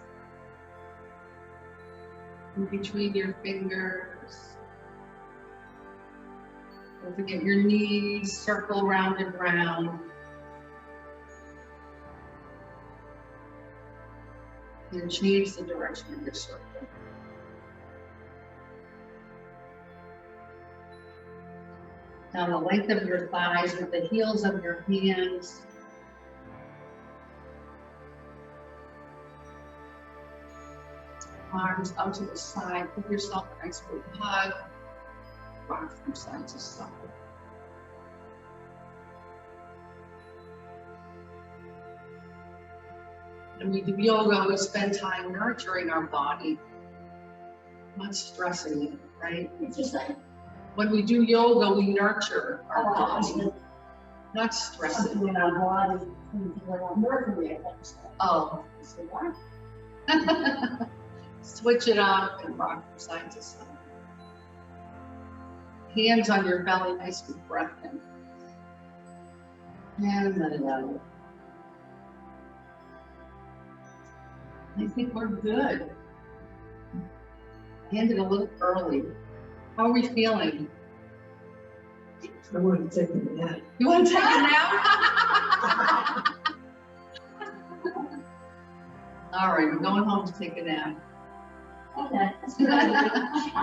Speaker 1: In between your fingers. Don't forget your knees, circle round and round. And change the direction of your circle. Down the length of your thighs with the heels of your hands. Arms out to the side. Give yourself a nice big hug. Rock from side to side. When we do yoga, we spend time nurturing our body, not stressing it, right?
Speaker 3: It's just like,
Speaker 1: When we do yoga, we nurture our body,
Speaker 3: oh,
Speaker 1: not stress it.
Speaker 3: something in our body, things that are mercury, I think.
Speaker 1: Oh.
Speaker 3: So what?
Speaker 1: Switch it up and rock from side to side. Hands on your belly, nice deep breath in. And let it out. I think we're good. Ended a little early. How are we feeling?
Speaker 4: I want to take a nap.
Speaker 1: You want to take a nap? All right, we're going home to take a nap.
Speaker 3: Okay.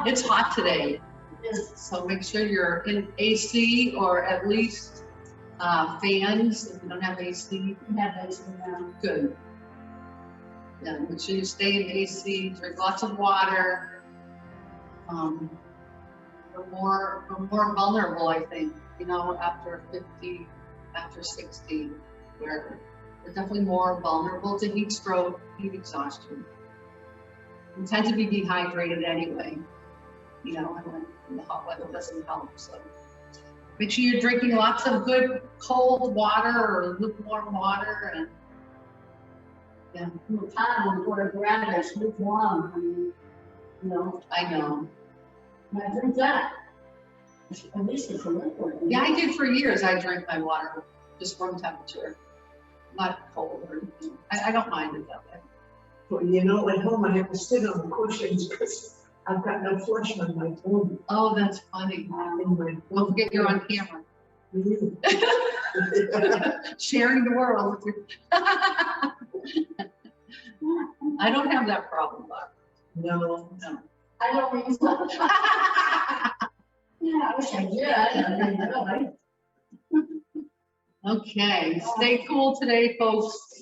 Speaker 1: It's hot today,
Speaker 3: Yes.
Speaker 1: so make sure you're in AC or at least fans. If you don't have AC,
Speaker 3: We have those around.
Speaker 1: good. Yeah, make sure you stay in AC, drink lots of water. We're more vulnerable, I think, you know, after 50, after 60, we're definitely more vulnerable to heat stroke, heat exhaustion. We tend to be dehydrated anyway, you know, and the hot weather doesn't help, so. Make sure you're drinking lots of good cold water or lukewarm water, and yeah,
Speaker 3: From the time when we're around us, lukewarm, I mean, you know,
Speaker 1: I know.
Speaker 3: and I drink that. At least it's a liquid.
Speaker 1: Yeah, I did for years. I drank my water just room temperature, not cold or anything. I don't mind it that way.
Speaker 4: But you know, at home I have to sit on the cushions because I've got no flush on my phone.
Speaker 1: Oh, that's funny.
Speaker 4: In my
Speaker 1: Don't forget you're on camera.
Speaker 4: phone.
Speaker 1: Sharing the world with you. I don't have that problem, but
Speaker 4: No.
Speaker 1: no.
Speaker 3: I don't think so. Yeah, I wish I did. I didn't know.
Speaker 1: Okay, stay cool today, folks.